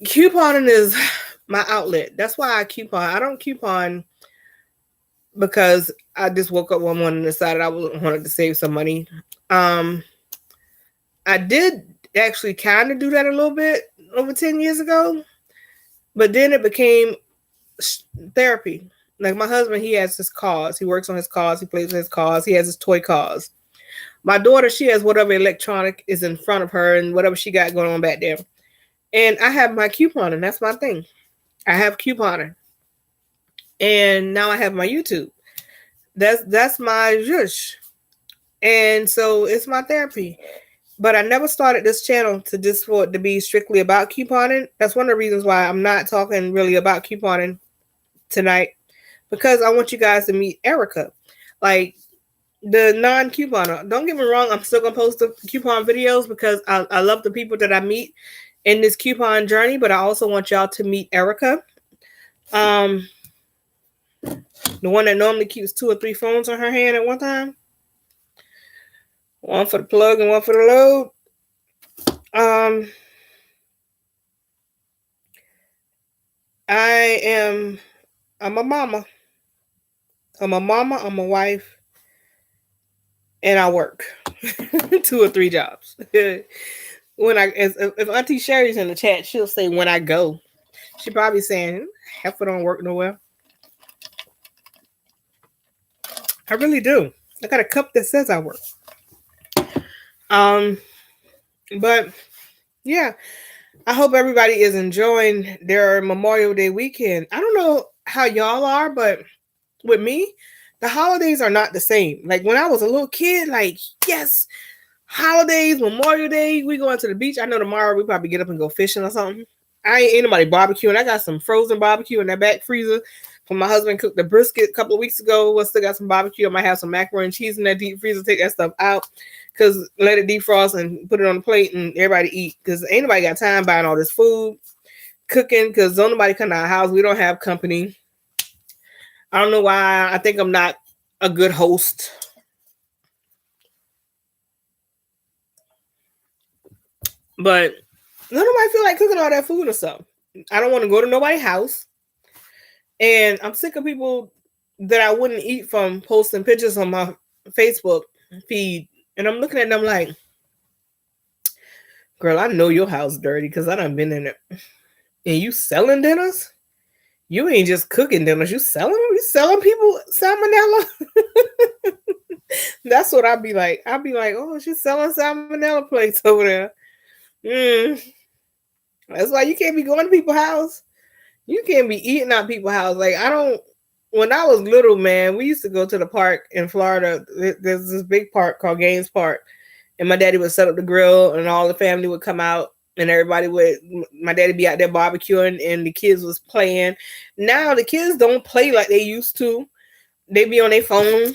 Couponing is my outlet. That's why I coupon. I don't coupon because I just woke up one morning and decided I wanted to save some money. I did actually kind of do that a little bit over 10 years ago, but then it became therapy. Like my husband, he has his cars. He works on his cars. He plays with his cars. He has his toy cars. My daughter, she has whatever electronic is in front of her and whatever she got going on back there. And I have my couponing. That's my thing. I have couponing. And now I have my YouTube. That's my zhush. And so it's my therapy. But I never started this channel for it to be strictly about couponing. That's one of the reasons why I'm not talking really about couponing tonight. Because I want you guys to meet Erica. Like the non-couponer. Don't get me wrong, I'm still going to post the coupon videos because I love the people that I meet in this coupon journey. But I also want y'all to meet Erica. The one that normally keeps 2 or 3 phones on her hand at one time. One for the plug and one for the load. I'm a mama. I'm a mama, I'm a wife, and I work 2 or 3 jobs. If Auntie Sherry's in the chat, she'll say when I go. She probably saying, heifer don't work nowhere. I really do. I got a cup that says I work. But yeah, I hope everybody is enjoying their Memorial Day weekend. I don't know how y'all are, but with me, the holidays are not the same. Like when I was a little kid, like, yes, holidays, Memorial Day, we going to the beach. I know tomorrow we probably get up and go fishing or something. I ain't anybody barbecuing. I got some frozen barbecue in that back freezer. When my husband cooked the brisket a couple of weeks ago, I still got some barbecue. I might have some macaroni and cheese in that deep freezer. Take that stuff out because let it defrost and put it on the plate and everybody eat. Because ain't nobody got time buying all this food, cooking. Because don't nobody come to our house. We don't have company. I don't know why. I think I'm not a good host. But nobody feel like cooking all that food or stuff. I don't want to go to nobody's house. And I'm sick of people that I wouldn't eat from posting pictures on my Facebook feed. And I'm looking at them like, girl, I know your house dirty because I done been in it. And you selling dinners? You ain't just cooking dinners. You selling them? You selling people salmonella? That's what I'd be like. I'd be like, oh, she's selling salmonella plates over there. That's why you can't be going to people's house. You can't be eating at people's house. Like, when I was little, man, we used to go to the park in Florida. There's this big park called Gaines Park. And my daddy would set up the grill and all the family would come out and my daddy be out there barbecuing and the kids was playing. Now the kids don't play like they used to. They be on their phone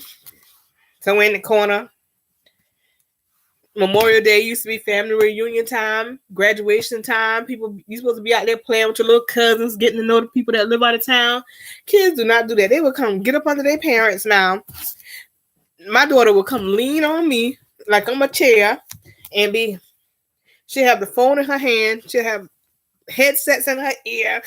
somewhere in the corner. Memorial Day used to be family reunion time, graduation time. You supposed to be out there playing with your little cousins, getting to know the people that live out of town. Kids do not do that. They would come get up under their parents now. My daughter would come lean on me like I'm a chair and she'll have the phone in her hand. She'll have headsets in her ear.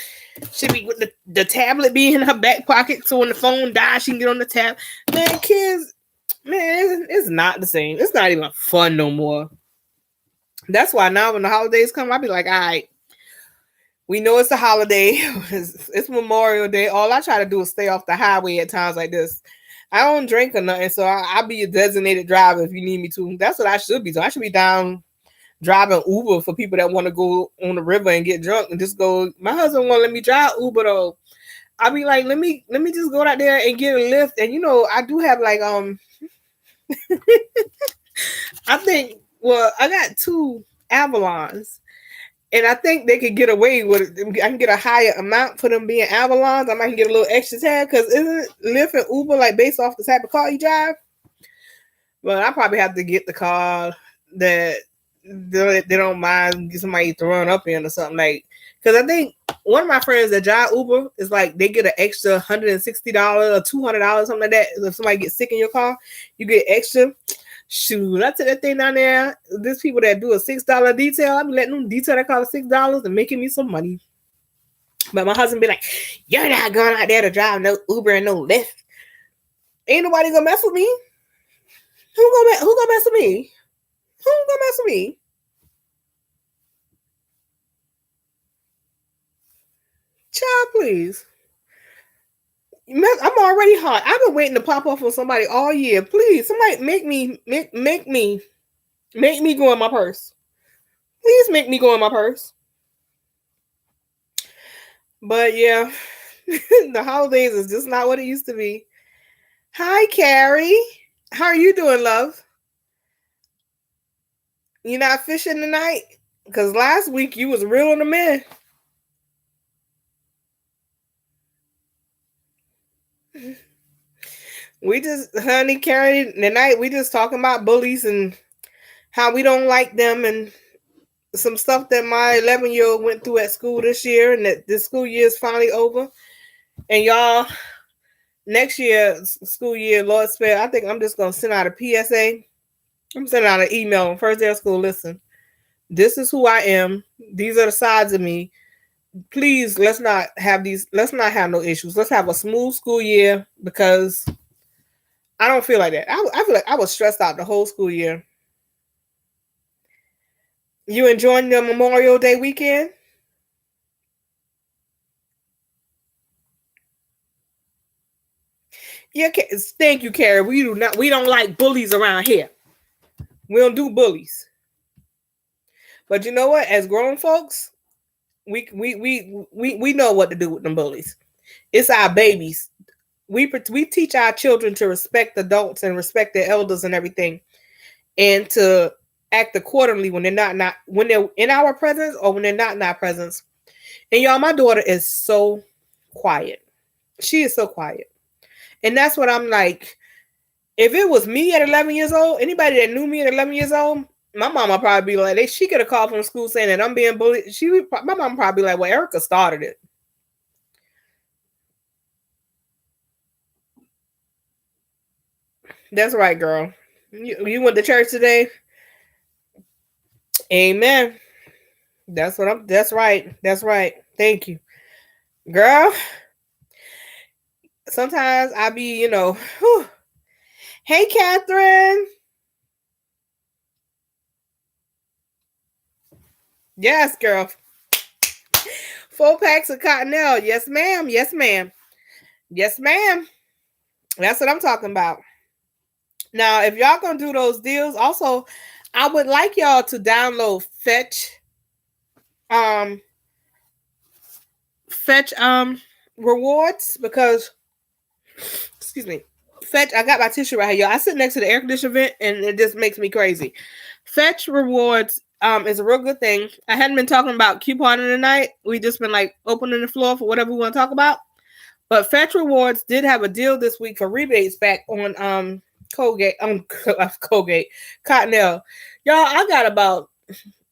She'll be with the tablet being in her back pocket. So when the phone dies, she can get on the tab. Man, kids... Man, it's not the same. It's not even fun no more. That's why now when the holidays come, I'll be like, all right, we know it's a holiday. It's Memorial Day. All I try to do is stay off the highway at times like this. I don't drink or nothing, so I'll be a designated driver if you need me to. That's what I should be. So I should be down driving Uber for people that want to go on the river and get drunk and just go. My husband won't let me drive Uber though. I'll be like, let me just go out there and get a lift. And I do have like I think, well, I got 2 Avalons. And I think they could get away with it. I can get a higher amount for them being Avalons. I might get a little extra tab because isn't Lyft and Uber like based off the type of car you drive? Well, I probably have to get the car that they don't mind somebody throwing up in or something like. Because I think one of my friends that drive Uber is like they get an extra $160 or $200 something like that. If somebody gets sick in your car, you get extra. Shoot, I took that thing down there. There's people that do a $6 detail. I'm letting them detail that car for $6 and making me some money. But my husband be like, "You're not going out there to drive no Uber and no Lyft. Ain't nobody gonna mess with me. Who gonna mess with me? Who gonna mess with me?" Child, please. I'm already hot. I've been waiting to pop off on somebody all year. Please, somebody make me go in my purse. Please make me go in my purse. But yeah, the holidays is just not what it used to be. Hi, Carrie. How are you doing, love? You not fishing tonight? Because last week you was reeling them in. We just, honey, Carrie, tonight we just talking about bullies and how we don't like them and some stuff that my 11-year-old went through at school this year, and that this school year is finally over. And y'all, next year, school year, Lord spare, I think I'm just going to send out a PSA. I'm sending out an email on first day of school. Listen, this is who I am. These are the sides of me. Please, let's not have no issues. Let's have a smooth school year because I don't feel like that. I feel like I was stressed out the whole school year. You enjoying the Memorial Day weekend? Yeah, thank you, Carrie. We don't like bullies around here. We don't do bullies. But you know what? As grown folks, we know what to do with them bullies. It's our babies. We teach our children to respect adults and respect their elders and everything, and to act accordingly when they're when they're in our presence or when they're not in our presence. And y'all, my daughter is so quiet. She is so quiet. And that's what I'm like. If it was me at 11 years old, anybody that knew me at 11 years old, my mom would probably be like, she get a call from school saying that I'm being bullied. My mom probably be like, well, Erica started it. That's right, girl. You went to church today? Amen. That's right. That's right. Thank you. Girl, sometimes I be, whew. Hey, Catherine. Yes, girl. 4 packs of Cottonelle. Yes, ma'am. Yes, ma'am. Yes, ma'am. That's what I'm talking about. Now, if y'all gonna do those deals, also, I would like y'all to download Fetch rewards because, excuse me, Fetch. I got my tissue right here, y'all. I sit next to the air conditioner vent, and it just makes me crazy. Fetch rewards is a real good thing. I hadn't been talking about couponing tonight. We just been like opening the floor for whatever we want to talk about. But Fetch rewards did have a deal this week for rebates back on Colgate, Cottonelle. Y'all, I got about,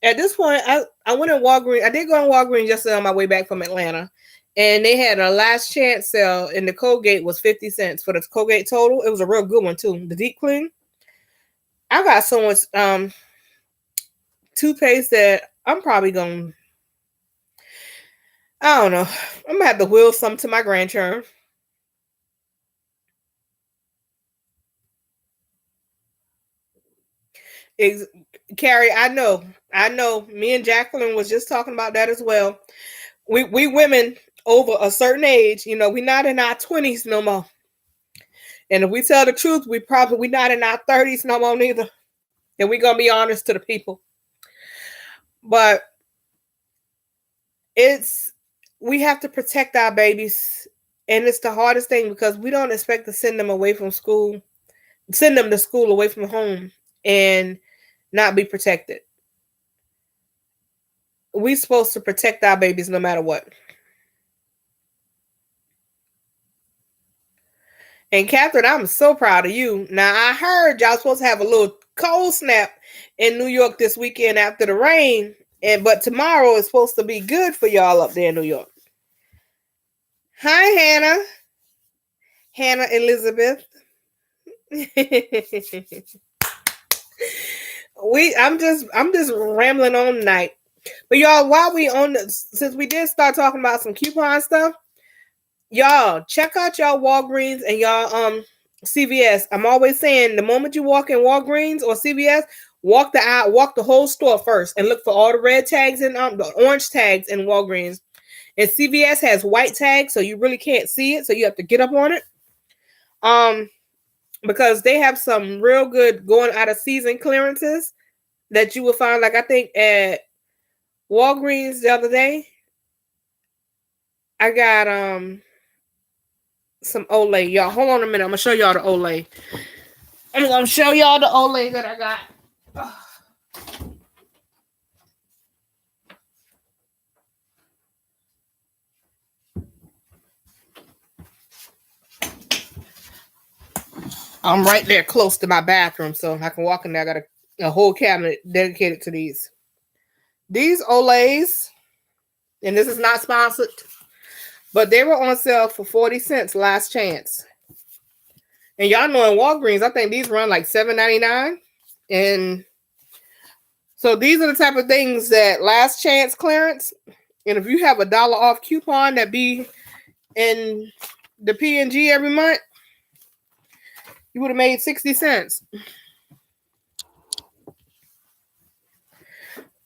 at this point, I went in Walgreens. I did go in Walgreens yesterday on my way back from Atlanta. And they had a last chance sale, and the Colgate was 50 cents for the Colgate Total. It was a real good one, too. The Deep Clean. I got so much toothpaste that I'm probably going to, I don't know. I'm going to have to will some to my grandchildren. Carrie, I know. Me and Jacqueline was just talking about that as well. We women over a certain age, we're not in our 20s no more. And if we tell the truth, we're not in our 30s no more neither. And we're gonna be honest to the people. But we have to protect our babies. And it's the hardest thing because we don't expect to send them away from school send them to school away from home and not be protected. We supposed to protect our babies no matter what. And Catherine, I'm so proud of you. Now I heard y'all supposed to have a little cold snap in New York this weekend after the rain, but tomorrow is supposed to be good for y'all up there in New York. Hi, Hannah. Hannah Elizabeth. I'm just rambling on tonight. But y'all, while we on since we did start talking about some coupon stuff, y'all check out y'all Walgreens and y'all CVS. I'm always saying the moment you walk in Walgreens or CVS, walk the whole store first and look for all the red tags and the orange tags in Walgreens. And CVS has white tags, so you really can't see it, so you have to get up on it. Because they have some real good going out of season clearances that you will find. Like I think at Walgreens the other day, I got some Olay. Y'all, hold on a minute. I'm gonna show y'all the Olay. I'm gonna show y'all the Olay that I got. I'm right there close to my bathroom, so I can walk in there. I got a whole cabinet dedicated to these. These Olays, and this is not sponsored, but they were on sale for 40 cents last chance. And y'all know in Walgreens, I think these run like $7.99. And so these are the type of things that last chance clearance. And if you have $1 off coupon that be in the P&G every month, you would have made 60 cents.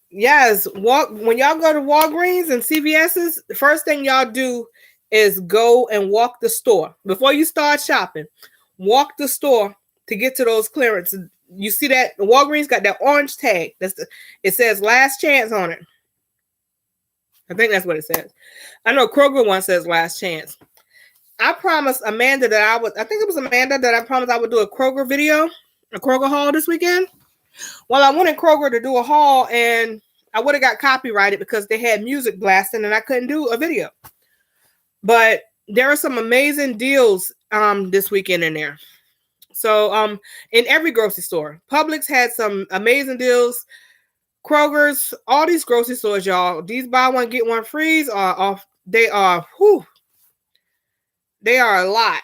Yes, when y'all go to Walgreens and CVS's, the first thing y'all do is go and walk the store. Before you start shopping, walk the store to get to those clearances. You see that Walgreens got that orange tag. It says last chance on it. I think that's what it says. I know Kroger one says last chance. I promised Amanda that I think it was Amanda that I promised I would do a Kroger video, a Kroger haul this weekend. Well, I went in Kroger to do a haul and I would have got copyrighted because they had music blasting and I couldn't do a video. But there are some amazing deals this weekend in there. So in every grocery store, Publix had some amazing deals. Kroger's, all these grocery stores, y'all, these buy one get one frees are off. They are a lot.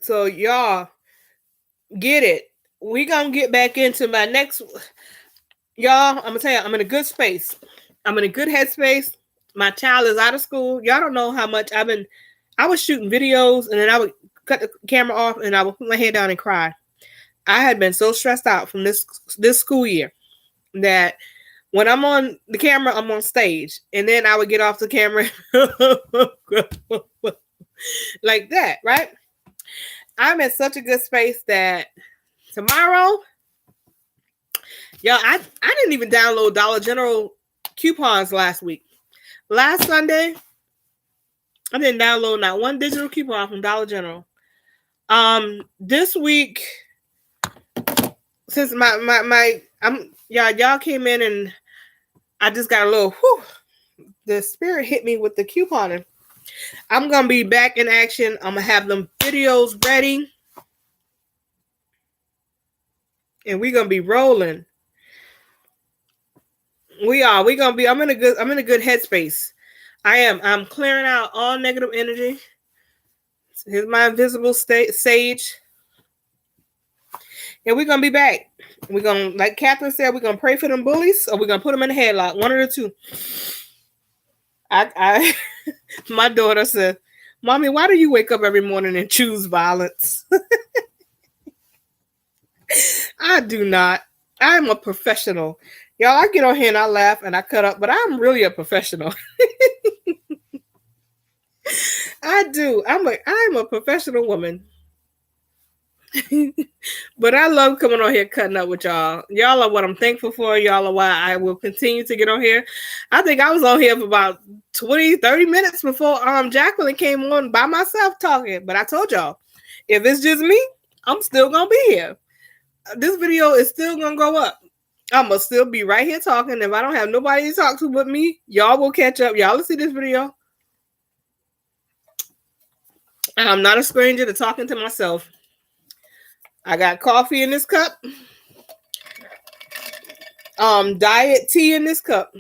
So y'all get it. We gonna get back into my next. Y'all, I'm gonna tell you, I'm in a good space. I'm in a good headspace. My child is out of school. Y'all don't know how much I was shooting videos and then I would cut the camera off and I would put my head down and cry. I had been so stressed out from this school year that when I'm on the camera, I'm on stage. And then I would get off the camera like that, right? I'm in such a good space that tomorrow, y'all, I didn't even download Dollar General coupons last week. Last Sunday, I didn't download not one digital coupon from Dollar General. This week, since y'all came in and I just got a little the spirit hit me with the couponing. I'm gonna be back in action. I'm gonna have them videos ready. And we're gonna be rolling. We're gonna be, I'm in a good headspace. I'm clearing out all negative energy. Here's my invisible sage. And we're gonna be back. We're gonna, like Catherine said, we're gonna pray for them bullies, or we're gonna put them in a headlock. One of the two. My daughter said, "Mommy, why do you wake up every morning and choose violence?" I do not. I'm a professional. Y'all, I get on here and I laugh and I cut up, but I'm really a professional. I do. I'm a professional woman. But I love coming on here cutting up with y'all. Y'all are what I'm thankful for. Y'all are why I will continue to get on here. I think I was on here for about 20, 30 minutes before Jacqueline came on by myself talking. But I told y'all, If it's just me, I'm still gonna be here. This video is still gonna go up. I'm gonna still be right here talking. If I don't have nobody to talk to but me, y'all will catch up. Y'all will see this video. I'm not a stranger to talking to myself. I got coffee in this cup. Diet tea in this cup.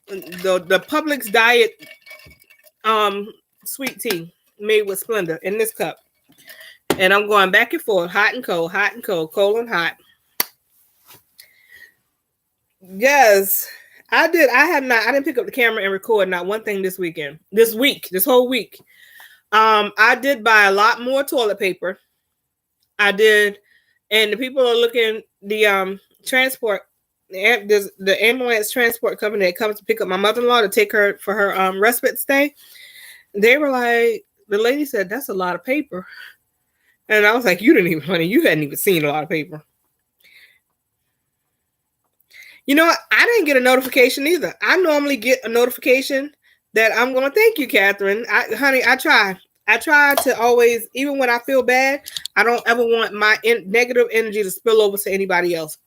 The Publix diet sweet tea made with Splenda in this cup. And I'm going back and forth, hot and cold, cold and hot. Yes, I did. I didn't pick up the camera and record not one thing this week, this whole week. I did buy a lot more toilet paper. I did, and the people are looking the transport. There's the ambulance transport company that comes to pick up my mother-in-law to take her for her respite stay. They were like, the lady said, that's a lot of paper. And I was like, you hadn't even seen a lot of paper. You know what? I didn't get a notification either. I normally get a notification that I'm going to thank you, Catherine. Honey, I try. I try to always, even when I feel bad, I don't ever want my negative energy to spill over to anybody else.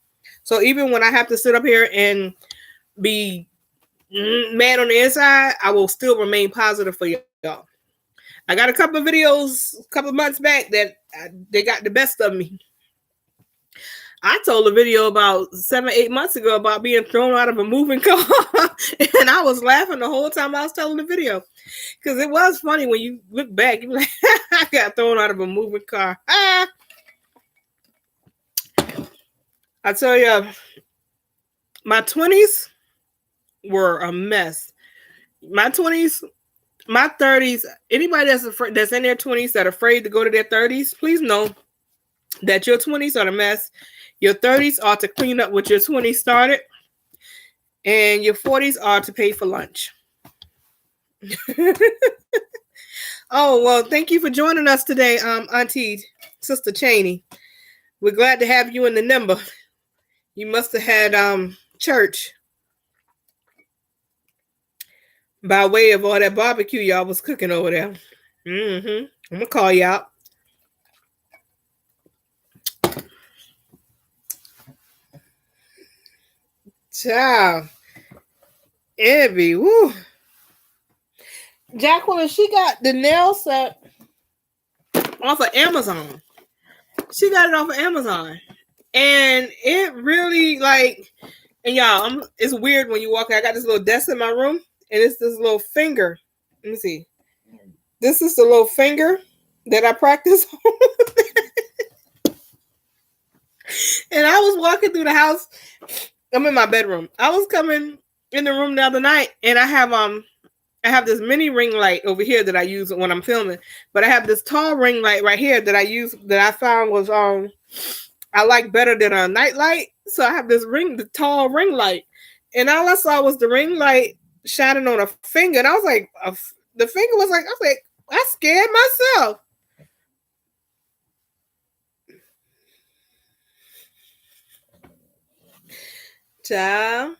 So even when I have to sit up here and be mad on the inside, I will still remain positive for y'all. I got a couple of videos a couple of months back that they got the best of me. I told a video about 7-8 months ago about being thrown out of a moving car. And I was laughing the whole time I was telling the video. Because it was funny when you look back. You're like, I got thrown out of a moving car. I tell you, my 20s were a mess. My 20s, my 30s, anybody that's in their 20s that are afraid to go to their 30s, please know that your 20s are a mess. Your 30s are to clean up what your 20s started. And your 40s are to pay for lunch. Oh, well, thank you for joining us today, Auntie Sister Cheney. We're glad to have you in the number. You must have had church by way of all that barbecue y'all was cooking over there. I'm going to call you out. Ciao. Evie, woo. Jacqueline, she got the nail set off of Amazon. She got it off of Amazon. And it really, like, and y'all, it's weird when you walk in. I got this little desk in my room, and it's this little finger. Let me see. This is the little finger that I practice on. And I was walking through the house. I'm in my bedroom. I was coming in the room the other night, and I have this mini ring light over here that I use when I'm filming. But I have this tall ring light right here that I use that I found was I like better than a night light. So I have this the tall ring light. And all I saw was the ring light shining on a finger. And I was like, the finger was like, I scared myself. Ciao.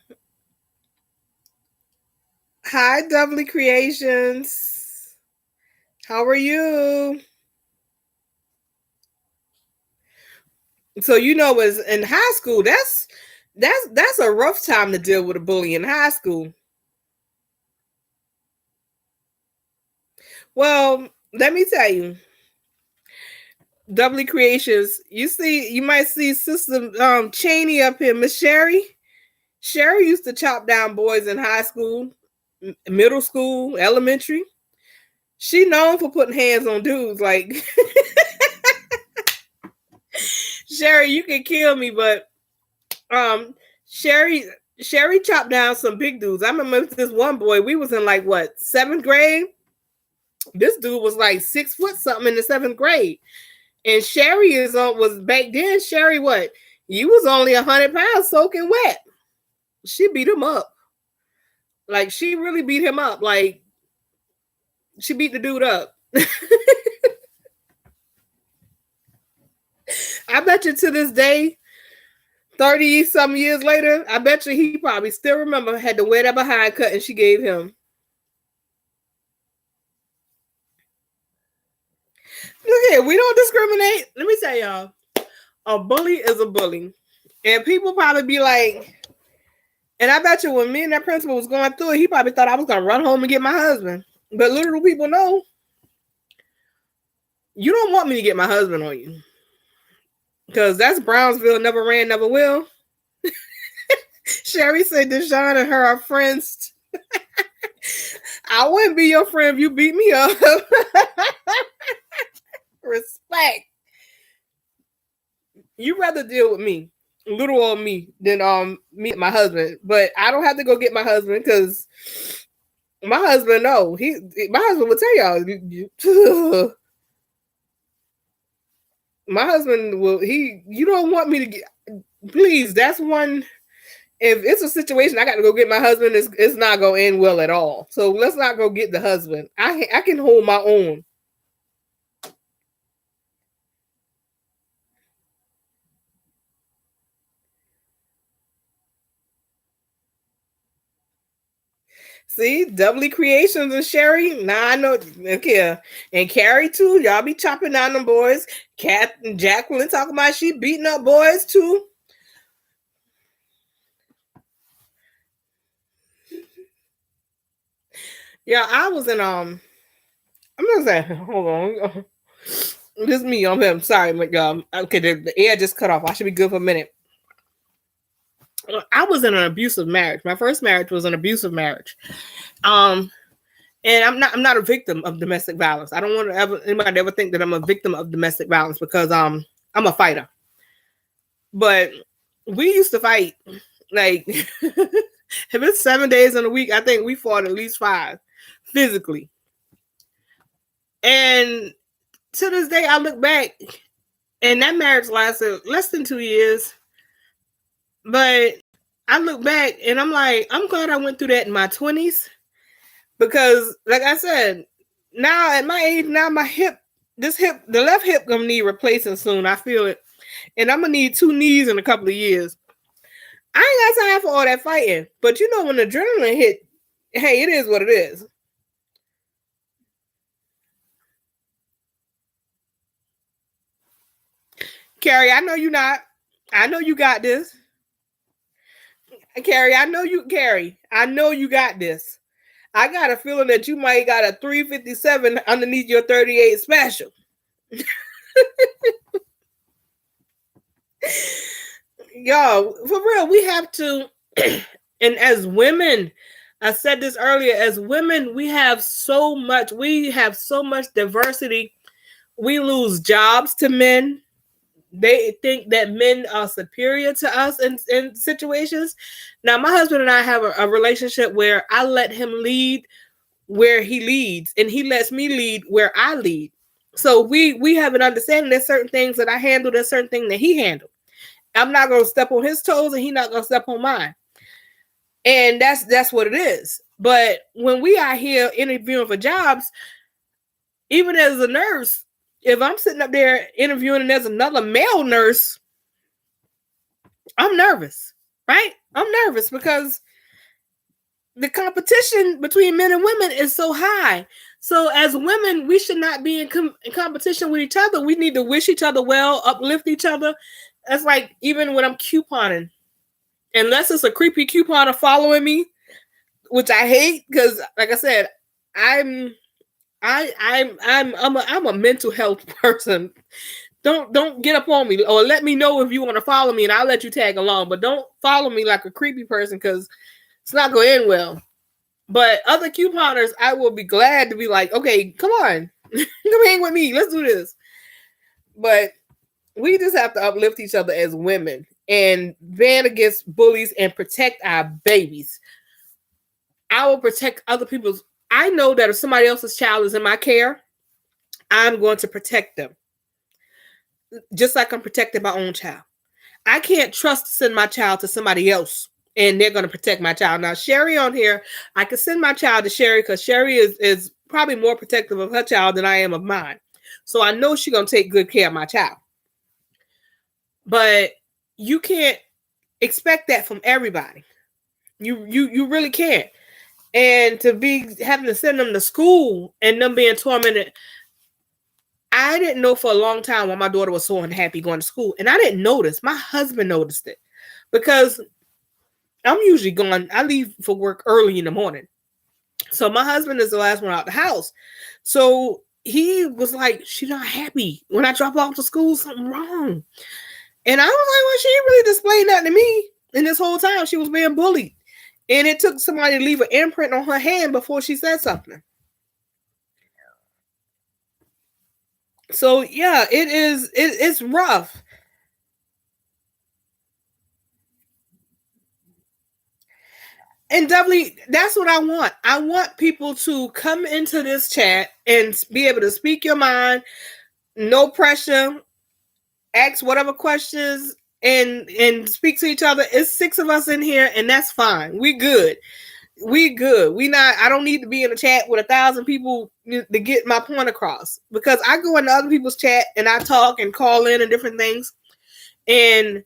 Hi, Doubly Creations. How are you? So was in high school. That's a rough time to deal with a bully in high school. Well, let me tell you, Doubly Creations. You might see Sister Cheney up here, Miss Sherry. Sherry used to chop down boys in high school, middle school, elementary. She known for putting hands on dudes. Like Sherry, you can kill me, but Sherry chopped down some big dudes. I remember this one boy. We was in like 7th grade. This dude was like 6 foot something in the 7th grade, and Sherry was back then. Sherry, you was only 100 pounds soaking wet. She beat him up. Like, she really beat him up. Like, she beat the dude up. I bet you to this day, 30-some years later, I bet you he probably still remember had to wear that behind cut and she gave him. here, we don't discriminate. Let me tell y'all, a bully is a bully. And people probably be like, and I bet you when me and that principal was going through it, he probably thought I was going to run home and get my husband. But little do people know, you don't want me to get my husband on you. Because that's Brownsville, never ran, never will. Sherry said Deshaun and her are friends. I wouldn't be your friend if you beat me up. Respect. You rather deal with me, little old me, than me and my husband. But I don't have to go get my husband because my husband, no. My husband will tell y'all. My husband will, you don't want me to get, please, that's one, if it's a situation I got to go get my husband, it's not going to end well at all. So let's not go get the husband. I can hold my own. See, Doubly Creations and Sherry. Nah, I know. Okay, and Carrie too. Y'all be chopping down them boys. Kat and Jacqueline talking about she beating up boys too. Yeah, I was in I'm gonna say, hold on. This is me. I'm sorry, okay, the air just cut off. I should be good for a minute. I was in an abusive marriage. My first marriage was an abusive marriage. And I'm not a victim of domestic violence. I don't want anybody to ever think that I'm a victim of domestic violence because I'm a fighter. But we used to fight like if it's 7 days in a week, I think we fought at least 5 physically. And to this day, I look back, and that marriage lasted less than 2 years. But I look back, and I'm like, I'm glad I went through that in my 20s. Because, like I said, now at my age, now my the left hip gonna need replacing soon. I feel it. And I'm gonna need 2 knees in a couple of years. I ain't got time for all that fighting. But you know, when the adrenaline hit, hey, it is what it is. Carrie, I know you not. I know you got this. Carrie, I know you got this. I got a feeling that you might got a 357 underneath your 38 special. Y'all, for real, we have to, and as women, I said this earlier, as women, we have so much diversity. We lose jobs to men. They think that men are superior to us in situations. Now, my husband and I have a relationship where I let him lead where he leads, and he lets me lead where I lead. So we have an understanding there's certain things that I handle, there's certain things that he handled. I'm not going to step on his toes, and he's not going to step on mine. And that's what it is. But when we are here interviewing for jobs, even as a nurse, if I'm sitting up there interviewing and there's another male nurse, I'm nervous, right? I'm nervous because the competition between men and women is so high. So as women, we should not be in competition with each other. We need to wish each other well, uplift each other. That's like even when I'm couponing, unless it's a creepy couponer following me, which I hate because, like I said, I'm a mental health person. Don't get up on me, or let me know if you want to follow me and I'll let you tag along, but don't follow me like a creepy person because it's not going to end well. But other couponers, I will be glad to be like, okay, come on, come hang with me, let's do this. But we just have to uplift each other as women and ban against bullies and protect our babies. I will protect other people's. I know that if somebody else's child is in my care, I'm going to protect them. Just like I'm protecting my own child. I can't trust to send my child to somebody else and they're going to protect my child. Now, Sherry on here, I can send my child to Sherry because Sherry is probably more protective of her child than I am of mine. So I know she's going to take good care of my child. But you can't expect that from everybody. You really can't. And to be having to send them to school and them being tormented, I didn't know for a long time why my daughter was so unhappy going to school. And I didn't notice. My husband noticed it because I'm usually gone. I leave for work early in the morning. So my husband is the last one out the house. So he was like, she's not happy. When I drop off to school, something wrong. And I was like, well, she ain't really displayed that to me. And this whole time she was being bullied. And it took somebody to leave an imprint on her hand before she said something. So yeah, it's rough. And definitely, that's what I want. I want people to come into this chat and be able to speak your mind, no pressure, ask whatever questions, and speak to each other. It's 6 of us in here, and that's fine. We good. We good. We not. I don't need to be in a chat with 1,000 people to get my point across, because I go into other people's chat and I talk and call in and different things, and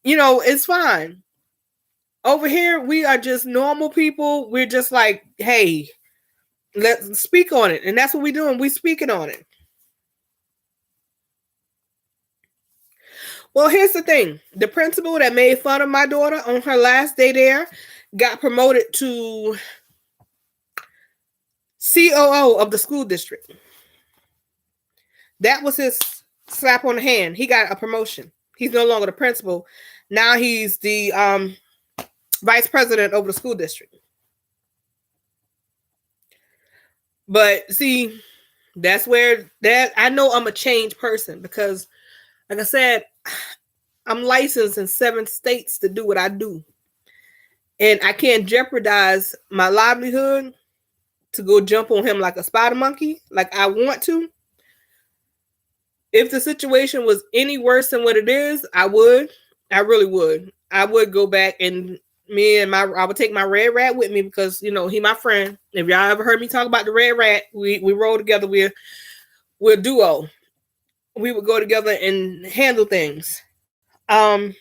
it's fine. Over here, we are just normal people. We're just like, hey, let's speak on it. And that's what we're doing. We're speaking on it. Well, here's the thing. The principal that made fun of my daughter on her last day there got promoted to COO of the school district. That was his slap on the hand. He got a promotion. He's no longer the principal. Now he's the vice president over the school district. But see, that's where I know I'm a changed person, because, like I said, I'm licensed in 7 states to do what I do. And I can't jeopardize my livelihood to go jump on him like a spider monkey, like I want to. If the situation was any worse than what it is, I would. I really would. I would go back, and I would take my red rat with me, because he my friend. If y'all ever heard me talk about the red rat, we roll together. We're a duo. We would go together and handle things. But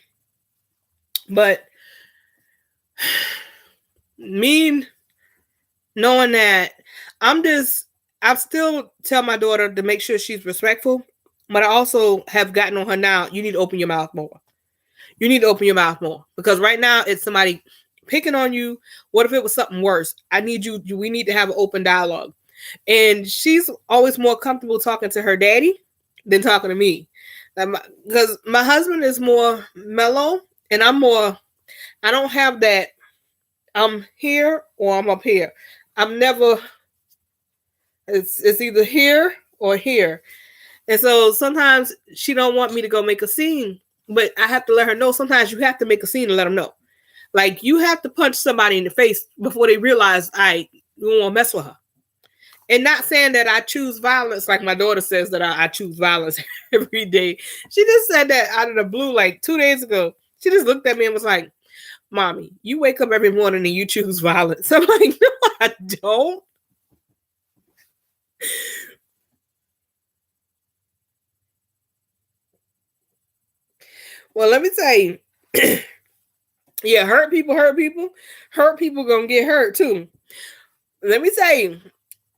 me knowing that, I still tell my daughter to make sure she's respectful, but I also have gotten on her now. You need to open your mouth more. You need to open your mouth more, because right now it's somebody picking on you. What if it was something worse? We need to have an open dialogue. And she's always more comfortable talking to her daddy than talking to me. Because my husband is more mellow, and I don't have that I'm here or I'm up here. It's either here or here. And so sometimes she don't want me to go make a scene, but I have to let her know sometimes you have to make a scene and let them know. Like, you have to punch somebody in the face before they realize you won't mess with her. And not saying that I choose violence, like my daughter says that I choose violence every day. She just said that out of the blue like 2 days ago. She just looked at me and was like, Mommy, you wake up every morning and you choose violence. I'm like, no, I don't. Well, let me tell you. Yeah, hurt people. Hurt people gonna get hurt too. Let me tell you,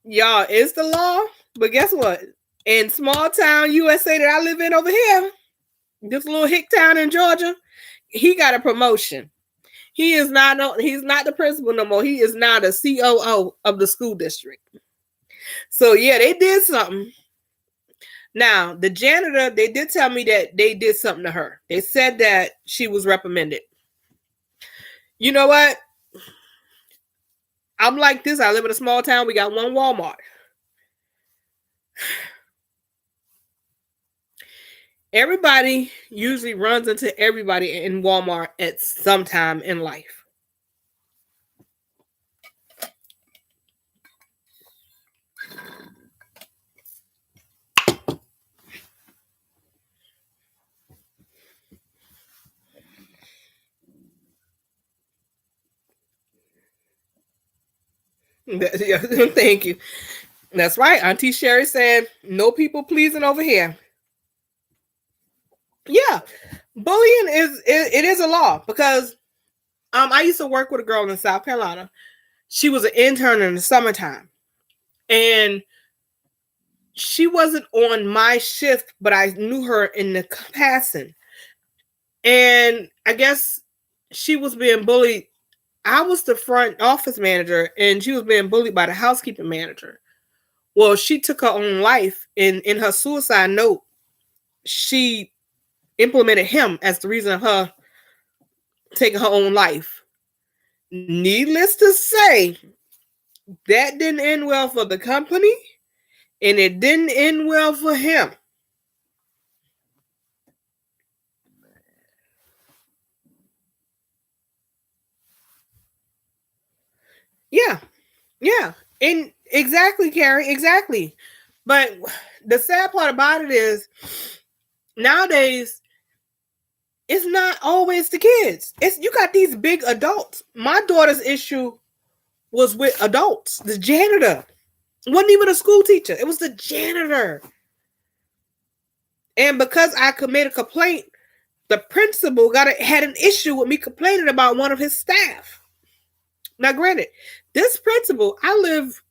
y'all, it's the law. But guess what? In small town USA that I live in over here, this little hick town in Georgia, he got a promotion. He's not the principal no more. He is now the COO of the school district. So yeah, they did something. Now, the janitor, they did tell me that they did something to her. They said that she was reprimanded. You know what? I'm like this. I live in a small town. We got one Walmart. Everybody usually runs into everybody in Walmart at some time in life. Thank you. That's right. Auntie Sherry said, no people pleasing over here. Yeah. Bullying is a law, because I used to work with a girl in South Carolina. She was an intern in the summertime. And she wasn't on my shift, but I knew her in the passing. And I guess she was being bullied. I was the front office manager, and she was being bullied by the housekeeping manager. Well, she took her own life. In her suicide note, she implemented him as the reason of her taking her own life. Needless to say, that didn't end well for the company, and it didn't end well for him. Yeah, yeah, and exactly, Carrie, exactly. But the sad part about it is nowadays it's not always the kids. It's you got these big adults. My daughter's issue was with adults. The janitor. It wasn't even a school teacher. It was the janitor. And because I made a complaint, the principal had an issue with me complaining about one of his staff. Now, granted, this principal, I live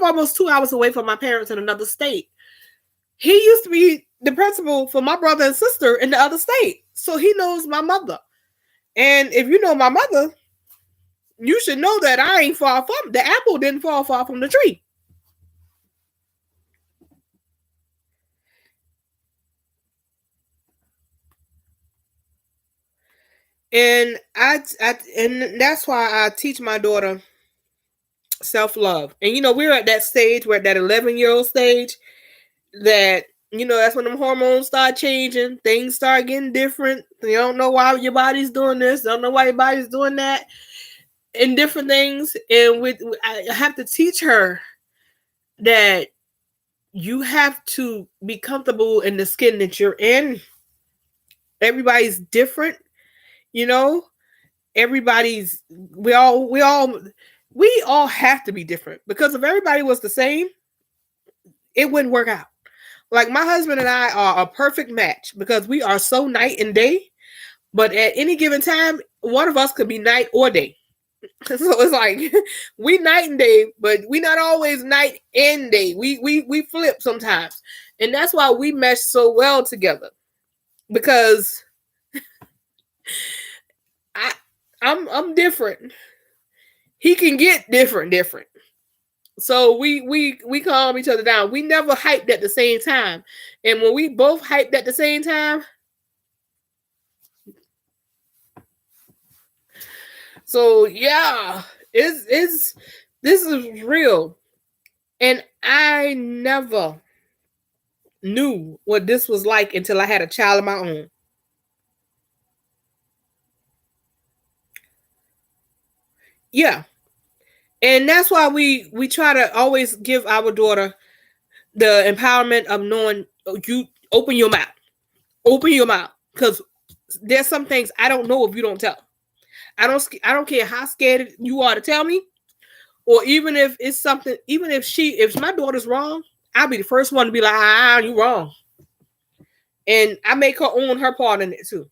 almost 2 hours away from my parents in another state. He used to be the principal for my brother and sister in the other state. So he knows my mother. And if you know my mother, you should know that I ain't far from the apple didn't fall far from the tree. And and that's why I teach my daughter self-love. And we're at that stage, we're at that 11-year-old stage that that's when them hormones start changing, things start getting different. You don't know why your body's doing this, don't know why your body's doing that, and different things. And I have to teach her that you have to be comfortable in the skin that you're in. Everybody's different, everybody's we all have to be different, because if everybody was the same, it wouldn't work out. Like my husband and I are a perfect match because we are so night and day, but at any given time, one of us could be night or day. So it's like we night and day, but we not always night and day. We flip sometimes. And that's why we mesh so well together. Because I'm different. He can get different. So we calm each other down. We never hyped at the same time. And when we both hyped at the same time, so yeah, this is real. And I never knew what this was like until I had a child of my own. Yeah. And that's why we try to always give our daughter the empowerment of knowing, you open your mouth. Open your mouth. Because there's some things I don't know if you don't tell. I don't care how scared you are to tell me. Or even if it's something, even if my daughter's wrong, I'll be the first one to be like, you wrong. And I make her own her part in it too.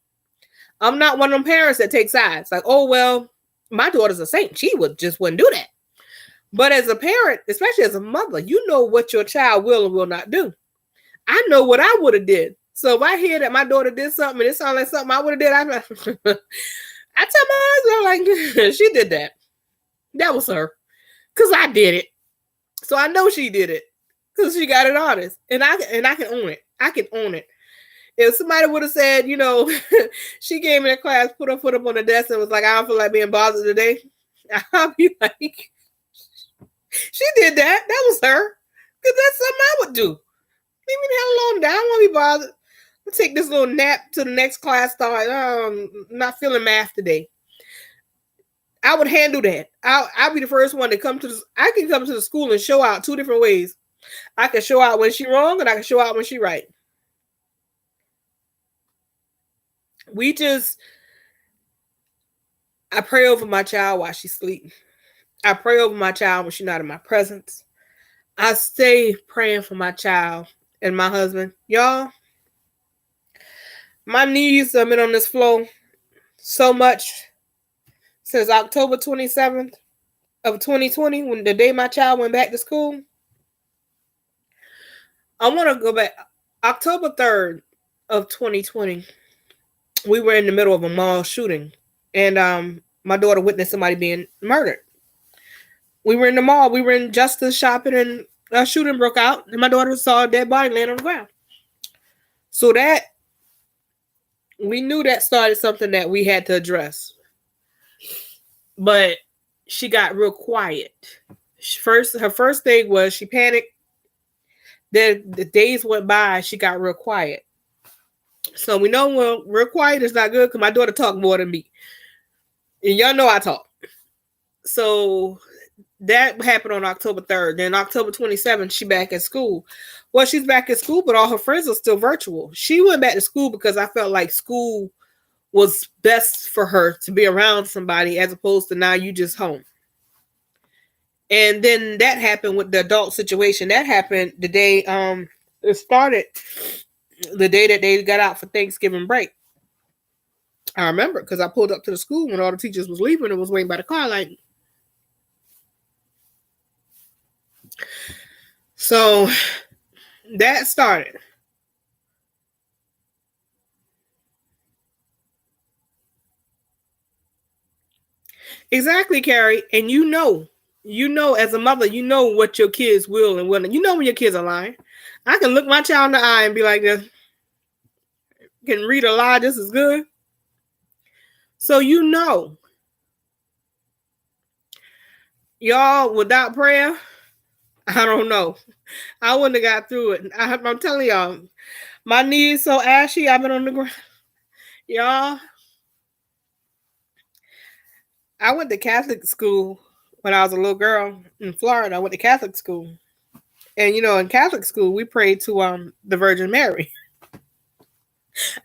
I'm not one of them parents that take sides. Like, oh, well, my daughter's a saint. She wouldn't do that. But as a parent, especially as a mother, you know what your child will and will not do. I know what I would have did. So if I hear that my daughter did something and it sounds like something I would have did, I tell my husband, like, she did that. That was her. Because I did it. So I know she did it. Because she got it honest. And I can own it. I can own it. If somebody would have said, she came in class, put her foot up on the desk and was like, I don't feel like being bothered today, I'll be like, she did that. That was her. Because that's something I would do. Leave me the hell alone. I don't want to be bothered. I'll take this little nap to the next class start. Not feeling math today. I would handle that. I'll be the first one to come to I can come to the school and show out two different ways. I can show out when she's wrong and I can show out when she's right. I pray over my child while she's sleeping. I pray over my child when she's not in my presence. I stay praying for my child and my husband. Y'all, my knees have been on this floor so much since October 27th of 2020, when the day my child went back to school. I want to go back. October 3rd of 2020, we were in the middle of a mall shooting, and my daughter witnessed somebody being murdered. We were in the mall. We were in Justice shopping, and a shooting broke out, and my daughter saw a dead body laying on the ground. So that we knew that started something that we had to address. But she got real quiet. Her first thing was she panicked. Then the days went by, she got real quiet. So we know when real quiet is not good because my daughter talk more than me. And y'all know I talk. So that happened on October 3rd. Then October 27th, she back at school. Well, she's back at school, but all her friends are still virtual. She went back to school because I felt like school was best for her to be around somebody as opposed to now you just home. And then that happened with the adult situation. That happened the day it started, the day that they got out for Thanksgiving break. I remember because I pulled up to the school when all the teachers was leaving and was waiting by the car like. So that started. Exactly, Carrie. And you know as a mother, you know what your kids will and will. You know when your kids are lying. I can look my child in the eye and be like, this can read a lie just as good. So you know. Y'all, without prayer, I don't know. I wouldn't have got through it. I'm telling y'all, my knees so ashy. I've been on the ground. Y'all, I went to Catholic school when I was a little girl in Florida. I went to Catholic school. And in Catholic school, we prayed to the Virgin Mary.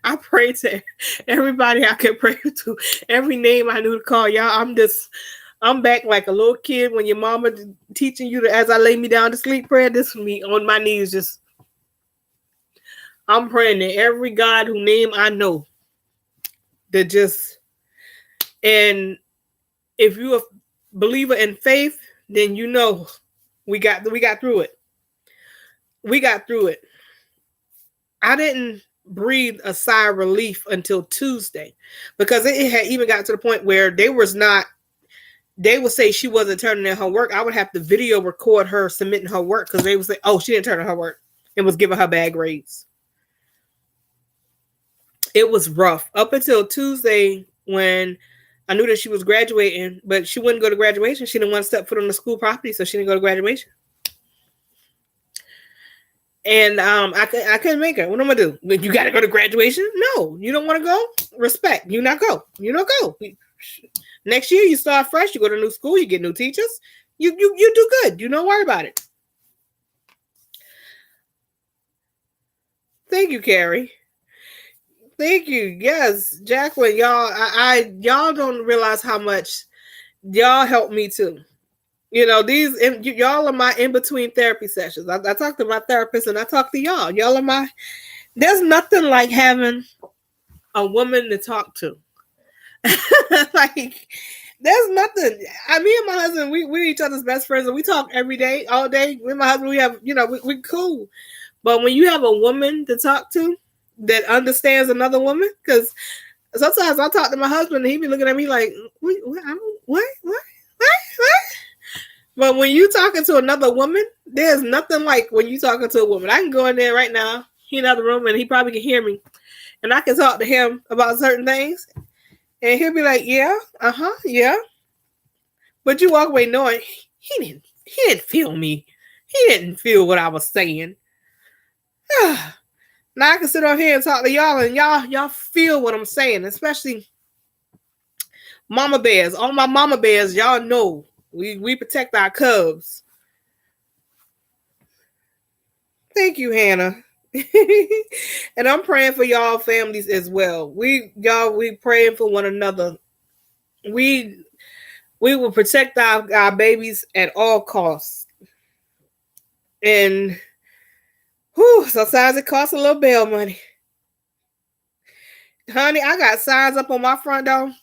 I prayed to everybody I could pray to, every name I knew to call. Y'all, I'm back like a little kid when your mama teaching you to, as I lay me down to sleep, prayer. This for me on my knees, just I'm praying to every God whose name I know. And if you're a believer in faith, then we got through it. We got through it. I didn't breathe a sigh of relief until Tuesday because it had even got to the point where they would say she wasn't turning in her work. I would have to video record her submitting her work because they would say, oh, she didn't turn in her work and was giving her bad grades. It was rough up until Tuesday when I knew that she was graduating, but she wouldn't go to graduation. She didn't want to step foot on the school property, so she didn't go to graduation. And I couldn't make her. What am I gonna do? You got to go to graduation? No, you don't want to go. Respect. You not go. You don't go. Next year you start fresh. You go to new school. You get new teachers. You do good. You don't worry about it. Thank you, Carrie. Thank you. Yes, Jacqueline. Y'all don't realize how much y'all help me too. Y'all are my in-between therapy sessions. I talk to my therapist and I talk to y'all. Y'all are there's nothing like having a woman to talk to. Like, there's nothing. Me and my husband, we're each other's best friends and we talk every day, all day. Me and my husband, we have, we cool. But when you have a woman to talk to that understands another woman, because sometimes I talk to my husband and he be looking at me like, what? But when you talking to another woman, there's nothing like when you talking to a woman. I can go in there right now, he in another room, and he probably can hear me. And I can talk to him about certain things. And he'll be like, yeah, yeah. But you walk away knowing he didn't feel me. He didn't feel what I was saying. Now I can sit over here and talk to y'all, and y'all feel what I'm saying, especially mama bears. All my mama bears, y'all know. We protect our cubs. Thank you, Hannah. And I'm praying for y'all families as well. We praying for one another. We will protect our babies at all costs. And sometimes it costs a little bail money. Honey, I got signs up on my front door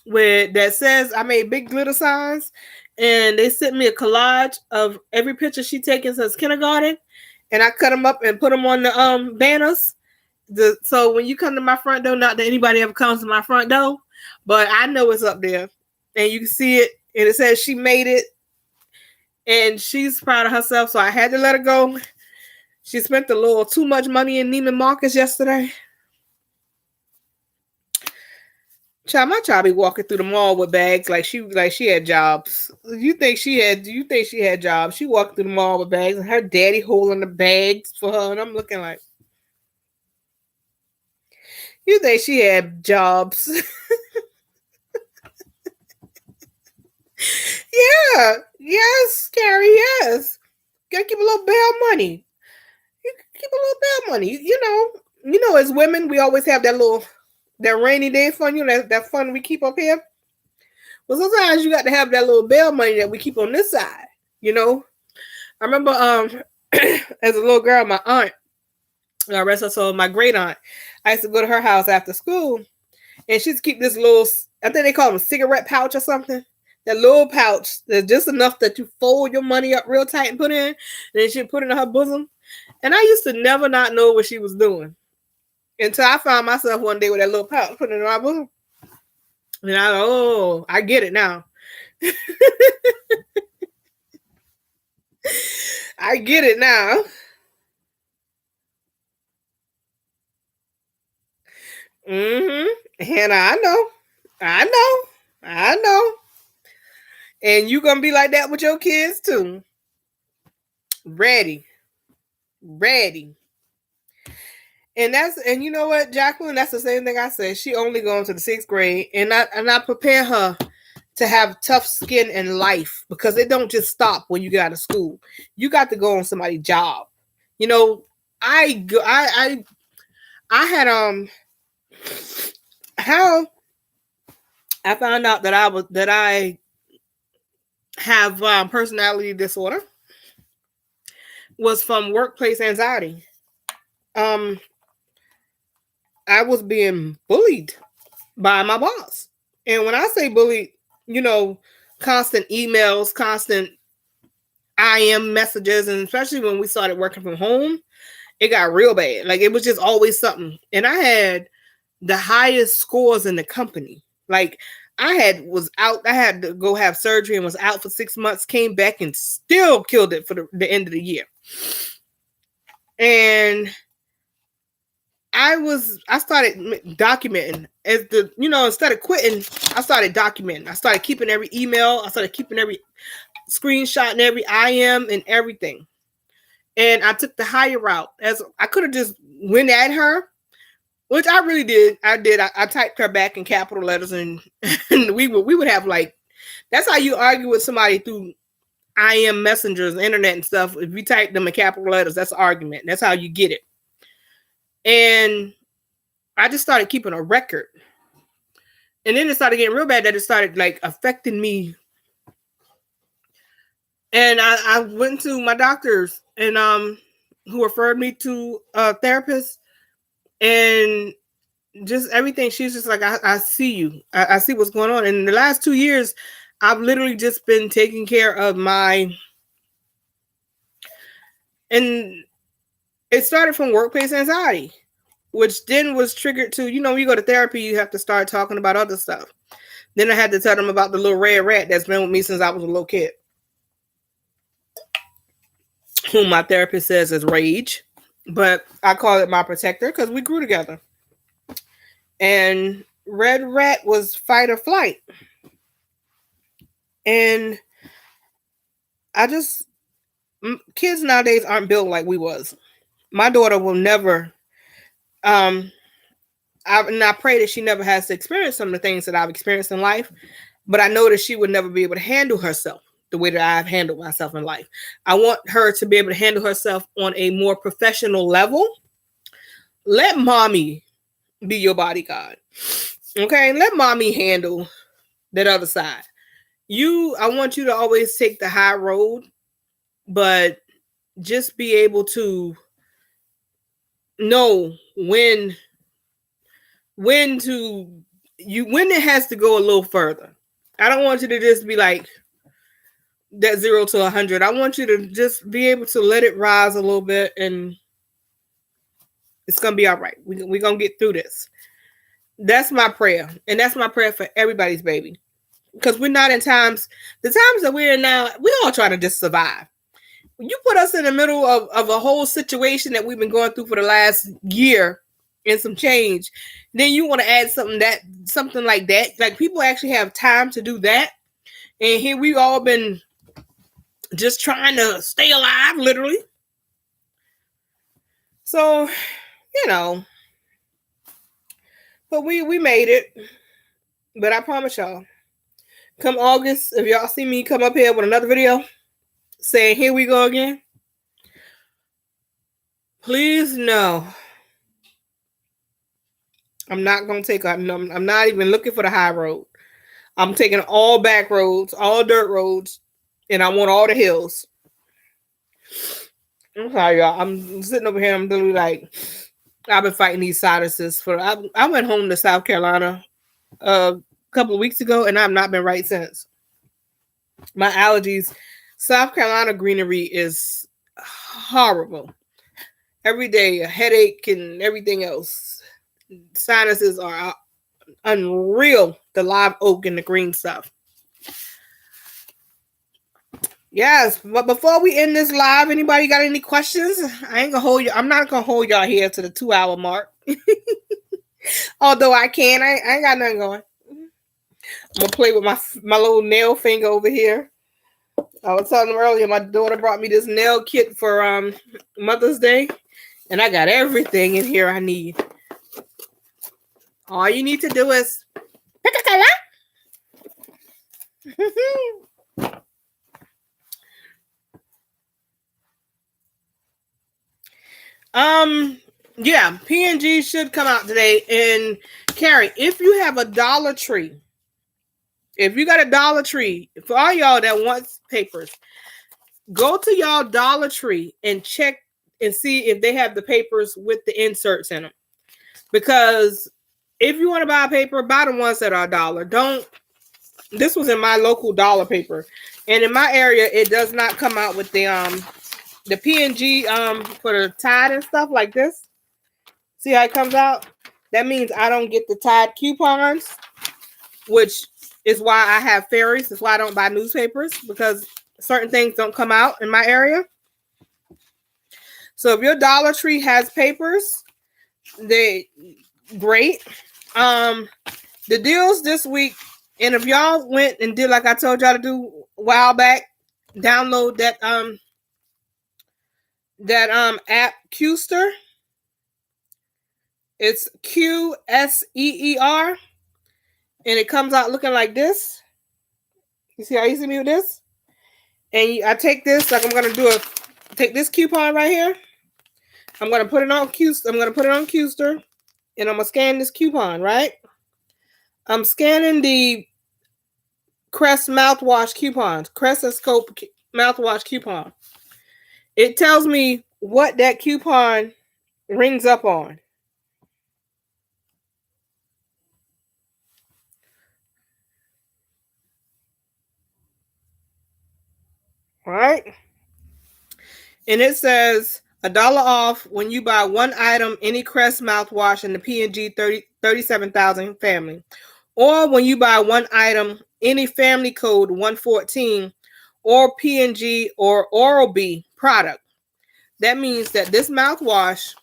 that says I made big glitter signs. And they sent me a collage of every picture she taken since kindergarten. and I cut them up and put them on the banners. So when you come to my front door, not that anybody ever comes to my front door, but I know it's up there, and you can see it, and it says she made it, and she's proud of herself. So I had to let her go. She spent a little too much money in Neiman Marcus yesterday. Child, my child be walking through the mall with bags like she had jobs. You think she had jobs? She walked through the mall with bags, and her daddy holding the bags for her, and I'm looking like, you think she had jobs? Yeah, yes, Carrie, yes. Gotta keep a little bail money. You keep a little bail money. You know, as women, we always have that rainy day fund. You know, that fund we keep up here. Well, sometimes you got to have that little bail money that we keep on this side. You know, I remember as a little girl, my aunt, rest her soul, my great aunt, I used to go to her house after school, and she'd keep this little, I think they call them a cigarette pouch or something. That little pouch that's just enough that you fold your money up real tight and put in, and then she'd put it in her bosom. And I used to never not know what she was doing until I found myself one day with that little pouch, putting it in my bosom. And I get it now. I get it now. And I know. And you gonna be like that with your kids too. Ready. And you know what, Jacqueline, that's the same thing I said. She only going to the 6th grade, and I prepare her to have tough skin in life, because it don't just stop when you get out of school. You got to go on somebody's job. You know, I had how I found out that I have personality disorder was from workplace anxiety. I was being bullied by my boss. And when I say bullied, you know, constant emails, constant IM messages, and especially when we started working from home, it got real bad. Like, it was just always something. And I had the highest scores in the company. Like, I had to go have surgery and was out for 6 months, came back and still killed it for the end of the year. And I started documenting instead of quitting, I started documenting. I started keeping every email. I started keeping every screenshot and every IM and everything. And I took the higher route. As I could have just went at her, which I really did. I typed her back in capital letters, and we would have, like, that's how you argue with somebody through IM messengers, internet and stuff. If you type them in capital letters, that's an argument. That's how you get it. And I just started keeping a record. And then it started getting real bad that it started, like, affecting me. And I went to my doctors, and who referred me to a therapist, and just everything. She's just like, I see you. I see what's going on. And in the last 2 years, I've literally just been taking care of and it started from workplace anxiety, which then was triggered to, you go to therapy, you have to start talking about other stuff. Then I had to tell them about the little red rat that's been with me since I was a little kid, whom my therapist says is rage, but I call it my protector because we grew together. And red rat was fight or flight. And kids nowadays aren't built like we was. My daughter will never, I pray that she never has to experience some of the things that I've experienced in life, but I know that she would never be able to handle herself the way that I've handled myself in life. I want her to be able to handle herself on a more professional level. Let mommy be your bodyguard. Okay? Let mommy handle that other side. I want you to always take the high road, but just be able to know when it has to go a little further. I don't want you to just be like, that 0 to 100. I want you to just be able to let it rise a little bit, and it's going to be all right. We're going to get through this. That's my prayer. And that's my prayer for everybody's baby. Because we're not in times, the times that we're in now, we all try to just survive. You put us in the middle of a whole situation that we've been going through for the last year and some change. Then you want to add something like that. Like, people actually have time to do that. And here we all been just trying to stay alive, literally. So, but we made it. But I promise y'all, come August, if y'all see me come up here with another video saying, here we go again, please know I'm not going to take I'm not even looking for the high road. I'm taking all back roads, all dirt roads, and I want all the hills. I'm sorry, y'all. I'm sitting over here. I'm literally like, I've been fighting these sinuses I went home to South Carolina a couple of weeks ago, and I've not been right since. My allergies, South Carolina greenery is horrible. Every day, a headache and everything else. Sinuses are unreal. The live oak and the green stuff. Yes, but before we end this live, anybody got any questions? I ain't gonna hold you. I'm not gonna hold y'all here to the 2-hour mark. Although I can, I ain't got nothing going. I'm gonna play with my little nail finger over here. I was telling them earlier, my daughter brought me this nail kit for Mother's Day, and I got everything in here I need. All you need to do is pick a color. Yeah, P&G should come out today. And Carrie, if you have a Dollar Tree, if you got a Dollar Tree, for all y'all that wants papers, go to y'all Dollar Tree and check and see if they have the papers with the inserts in them. Because if you want to buy a paper, buy the ones that are $1. Don't. This was in my local Dollar Paper, and in my area, it does not come out with the P&G for the Tide and stuff like this. See how it comes out? That means I don't get the Tide coupons, which is why I have fairies. That's why I don't buy newspapers, because certain things don't come out in my area. So if your Dollar Tree has papers, they great. The deals this week, and if y'all went and did like I told y'all to do a while back, download that app Qster. It's QSEER, and it comes out looking like this. You see how easy me with this? And I take this, like I'm gonna take this coupon right here. I'm gonna put it on Qster. I'm gonna put it on Qster, and I'm gonna scan this coupon, right? I'm scanning the Crest mouthwash coupons, Crest and Scope mouthwash coupon. It tells me what that coupon rings up on. All right. And it says $1 off when you buy one item, any Crest mouthwash in the P&G 37,000 family. Or when you buy one item, any family code 114 or P&G or Oral-B product. That means that this mouthwash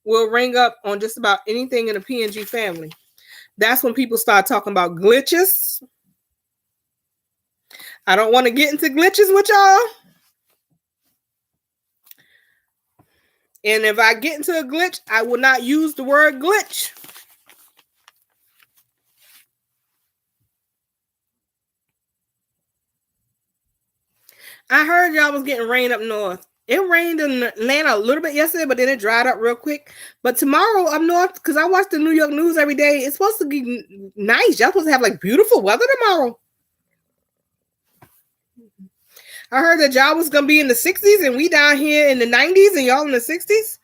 will ring up on just about anything in the P&G family. That's when people start talking about glitches. I don't want to get into glitches with y'all. And if I get into a glitch, I will not use the word glitch. I heard y'all was getting rain up north. It rained in Atlanta a little bit yesterday, but then it dried up real quick. But tomorrow up north, because I watch the New York news every day, it's supposed to be nice. Y'all supposed to have like beautiful weather tomorrow. I heard that y'all was going to be in the 60s and we down here in the 90s and y'all in the 60s.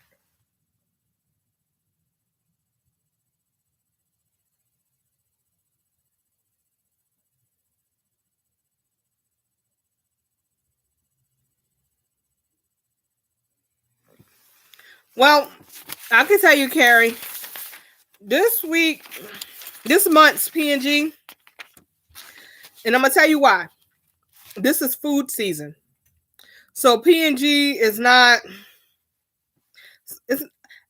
Well, I can tell you, Carrie, this month's P&G, and I'm gonna tell you why. This is food season, so P&G is not.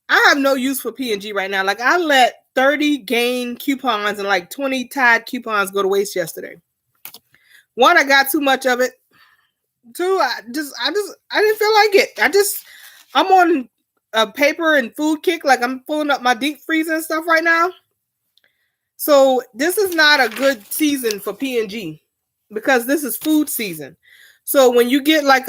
I have no use for P&G right now. Like, I let 30 Gain coupons and like 20 Tide coupons go to waste yesterday. One, I got too much of it. Two, I didn't feel like it. I'm on a paper and food kick. Like, I'm filling up my deep freezer and stuff right now. So this is not a good season for P&G because this is food season. So when you get like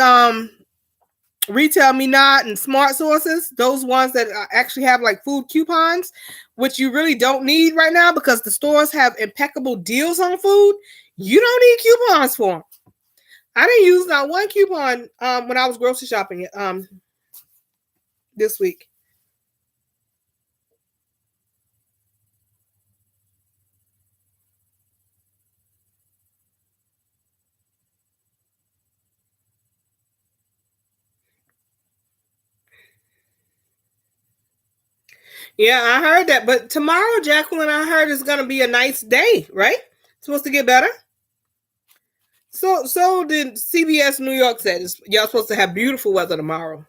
Retail Me Not and Smart Sources, those ones that actually have like food coupons, which you really don't need right now because the stores have impeccable deals on food, you don't need coupons for them. I didn't use not one coupon when I was grocery shopping this week. Yeah, I heard that. But tomorrow, Jacqueline, I heard it's going to be a nice day, right? It's supposed to get better. So did CBS New York said y'all supposed to have beautiful weather tomorrow.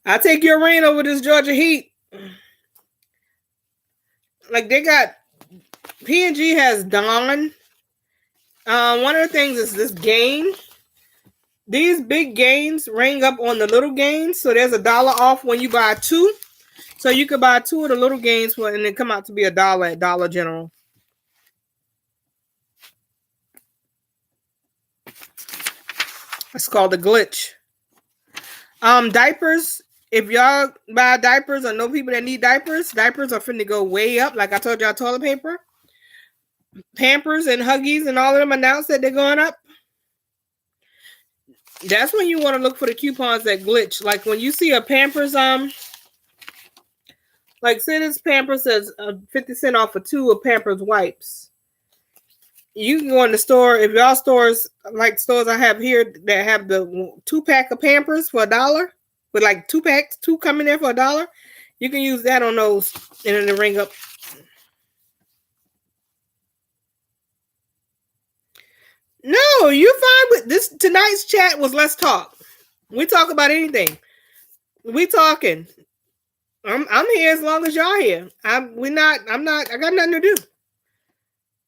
I take your rain over this Georgia heat. Like, they got P&G has Dawn. One of the things is this gain. These big gains ring up on the little gains, so there's $1 off when you buy two. So you could buy two of the little gains and it come out to be $1 at Dollar General. It's called the glitch. Diapers. If y'all buy diapers or know people that need diapers are finna go way up. Like I told y'all, toilet paper, Pampers, and Huggies, and all of them announced that they're going up. That's when you want to look for the coupons that glitch. Like when you see a Pampers, like say this Pampers says 50 cents off for two of Pampers wipes. You can go in the store. If y'all stores like stores I have here that have the 2-pack of Pampers for $1, with like 2 packs, 2 come in there for $1, you can use that on those and then ring up. No, you're fine with this. Tonight's chat was let's talk. We talk about anything. We talking. I'm here as long as y'all here. I got nothing to do.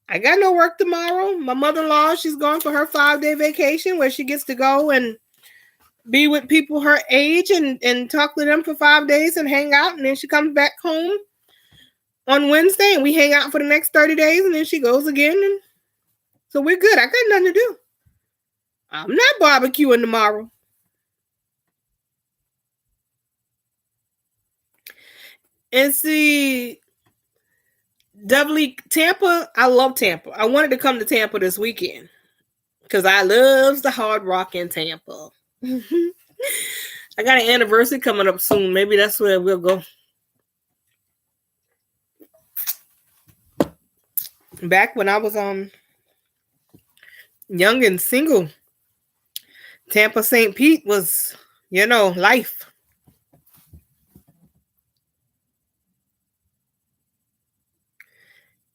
I got no work tomorrow. My mother-in-law, she's going for her 5-day vacation where she gets to go and be with people her age and talk to them for 5 days and hang out. And then she comes back home on Wednesday and we hang out for the next 30 days and then she goes again. And so we're good. I got nothing to do. I'm not barbecuing tomorrow. And see, doubly Tampa. I love Tampa. I wanted to come to Tampa this weekend because I love the Hard Rock in Tampa. I got an anniversary coming up soon. Maybe that's where we'll go. Back when I was young and single, Tampa St. Pete was, life.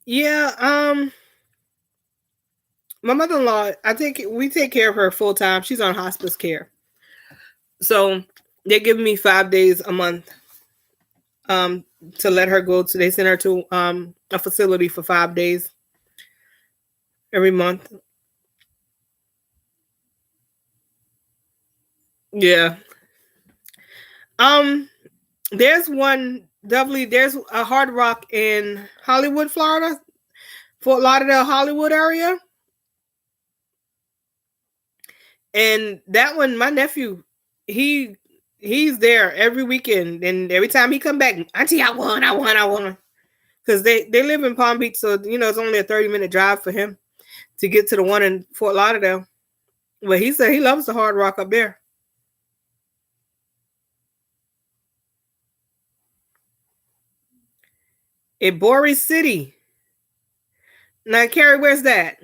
Yeah, my mother-in-law, we take care of her full time. She's on hospice care. So they're giving me 5 days a month to let her go to. They send her to a facility for 5 days every month. Yeah. There's one there's a Hard Rock in Hollywood, Florida, Fort Lauderdale, Hollywood area. And that one, my nephew, he's there every weekend, and every time he come back, Auntie, I won. Because they live in Palm Beach, so it's only a 30-minute drive for him to get to the one in Fort Lauderdale. But he said he loves the Hard Rock up there. Ybor City. Now, Carrie, where's that?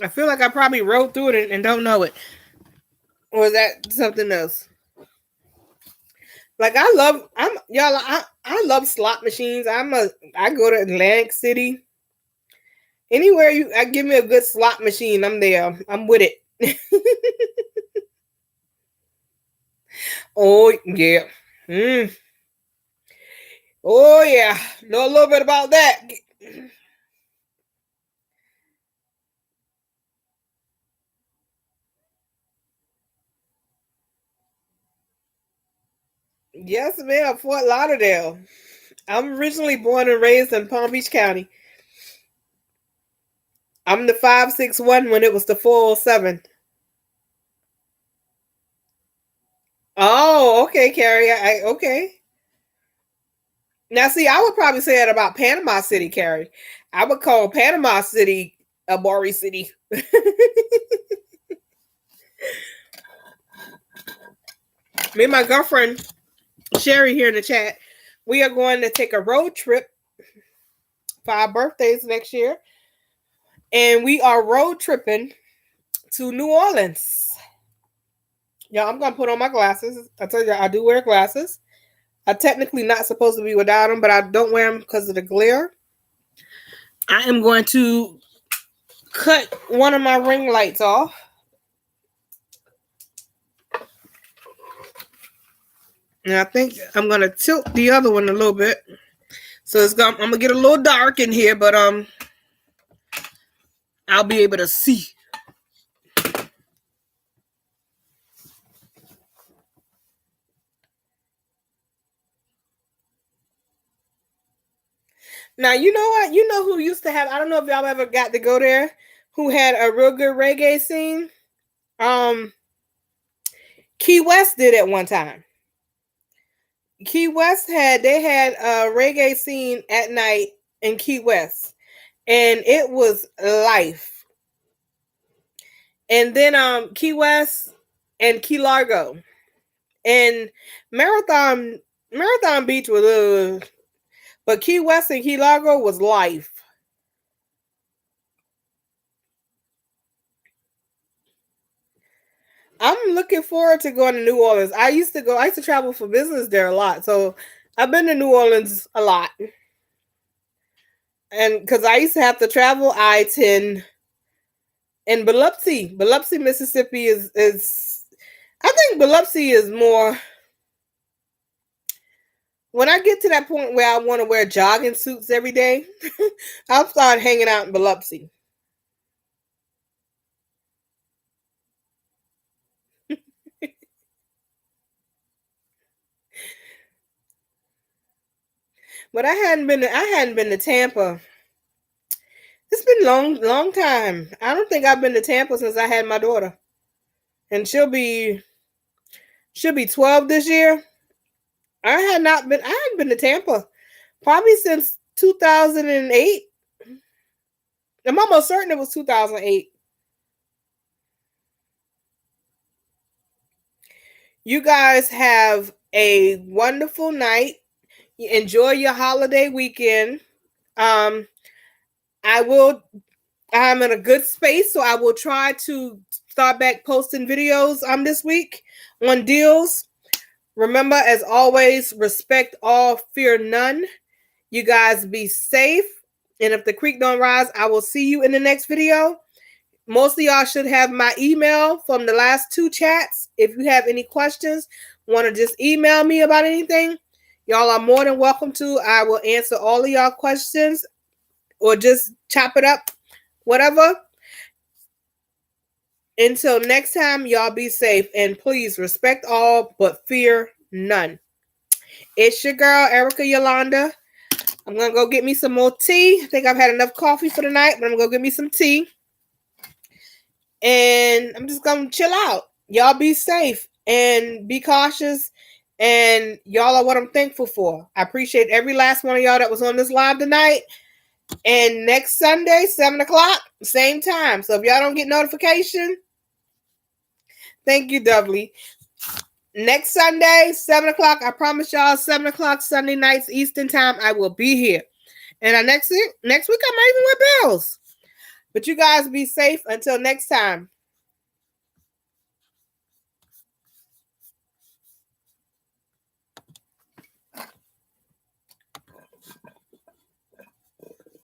I feel like I probably rode through it and don't know it. Or is that something else? Like I love slot machines. I go to Atlantic City. Anywhere I give me a good slot machine, I'm there. I'm with it. Oh yeah. Mm. Oh yeah. Know a little bit about that. Yes, ma'am. Fort Lauderdale. I'm originally born and raised in Palm Beach County. I'm the 561 when it was the 407. Oh, okay, Carrie. Okay. Now, see, I would probably say that about Panama City, Carrie. I would call Panama City a Bari City. Me and my girlfriend, Sherry, here in the chat, we are going to take a road trip for our birthdays next year. And we are road tripping to New Orleans. Yeah, I'm going to put on my glasses. I tell you, I do wear glasses. I'm technically not supposed to be without them, but I don't wear them because of the glare. I am going to cut one of my ring lights off. And I think I'm going to tilt the other one a little bit. So I'm going to get a little dark in here, but I'll be able to see. Now, you know what? You know who used to have, I don't know if y'all ever got to go there, who had a real good reggae scene? Key West did at one time. Key West had a reggae scene at night in Key West, and it was life. And then Key West and Key Largo and Marathon Beach was but Key West and Key Largo was life. I'm looking forward to going to New Orleans. I used to travel for business there a lot. So I've been to New Orleans a lot. And because I used to have to travel I-10 in Biloxi. Biloxi, Mississippi is I think Biloxi is more, when I get to that point where I want to wear jogging suits every day, I'll start hanging out in Biloxi. But I hadn't been to Tampa. It's been long time. I don't think I've been to Tampa since I had my daughter. And she'll be 12 this year. I hadn't been to Tampa probably since 2008. I'm almost certain it was 2008. You guys have a wonderful night. Enjoy your holiday weekend. I'm in a good space, so I will try to start back posting videos this week on deals. Remember, as always, respect all, fear none. You guys be safe. And if the creek don't rise, I will see you in the next video. Most of y'all should have my email from the last 2 chats. If you have any questions, want to just email me about anything, y'all are more than welcome to. I will answer all of y'all questions or just chop it up, whatever. Until next time, y'all be safe and please respect all but fear none. It's your girl, Erica Yolanda. I'm going to go get me some more tea. I think I've had enough coffee for the night, but I'm going to go get me some tea. And I'm just going to chill out. Y'all be safe and be cautious. And y'all are what I'm thankful for. I appreciate every last one of y'all that was on this live tonight. And next Sunday, 7 o'clock, same time. So if y'all don't get notification, thank you, Dudley. Next Sunday, 7 o'clock. I promise y'all, 7 o'clock Sunday nights Eastern time, I will be here. And next week, I might even wear bells. But you guys be safe until next time.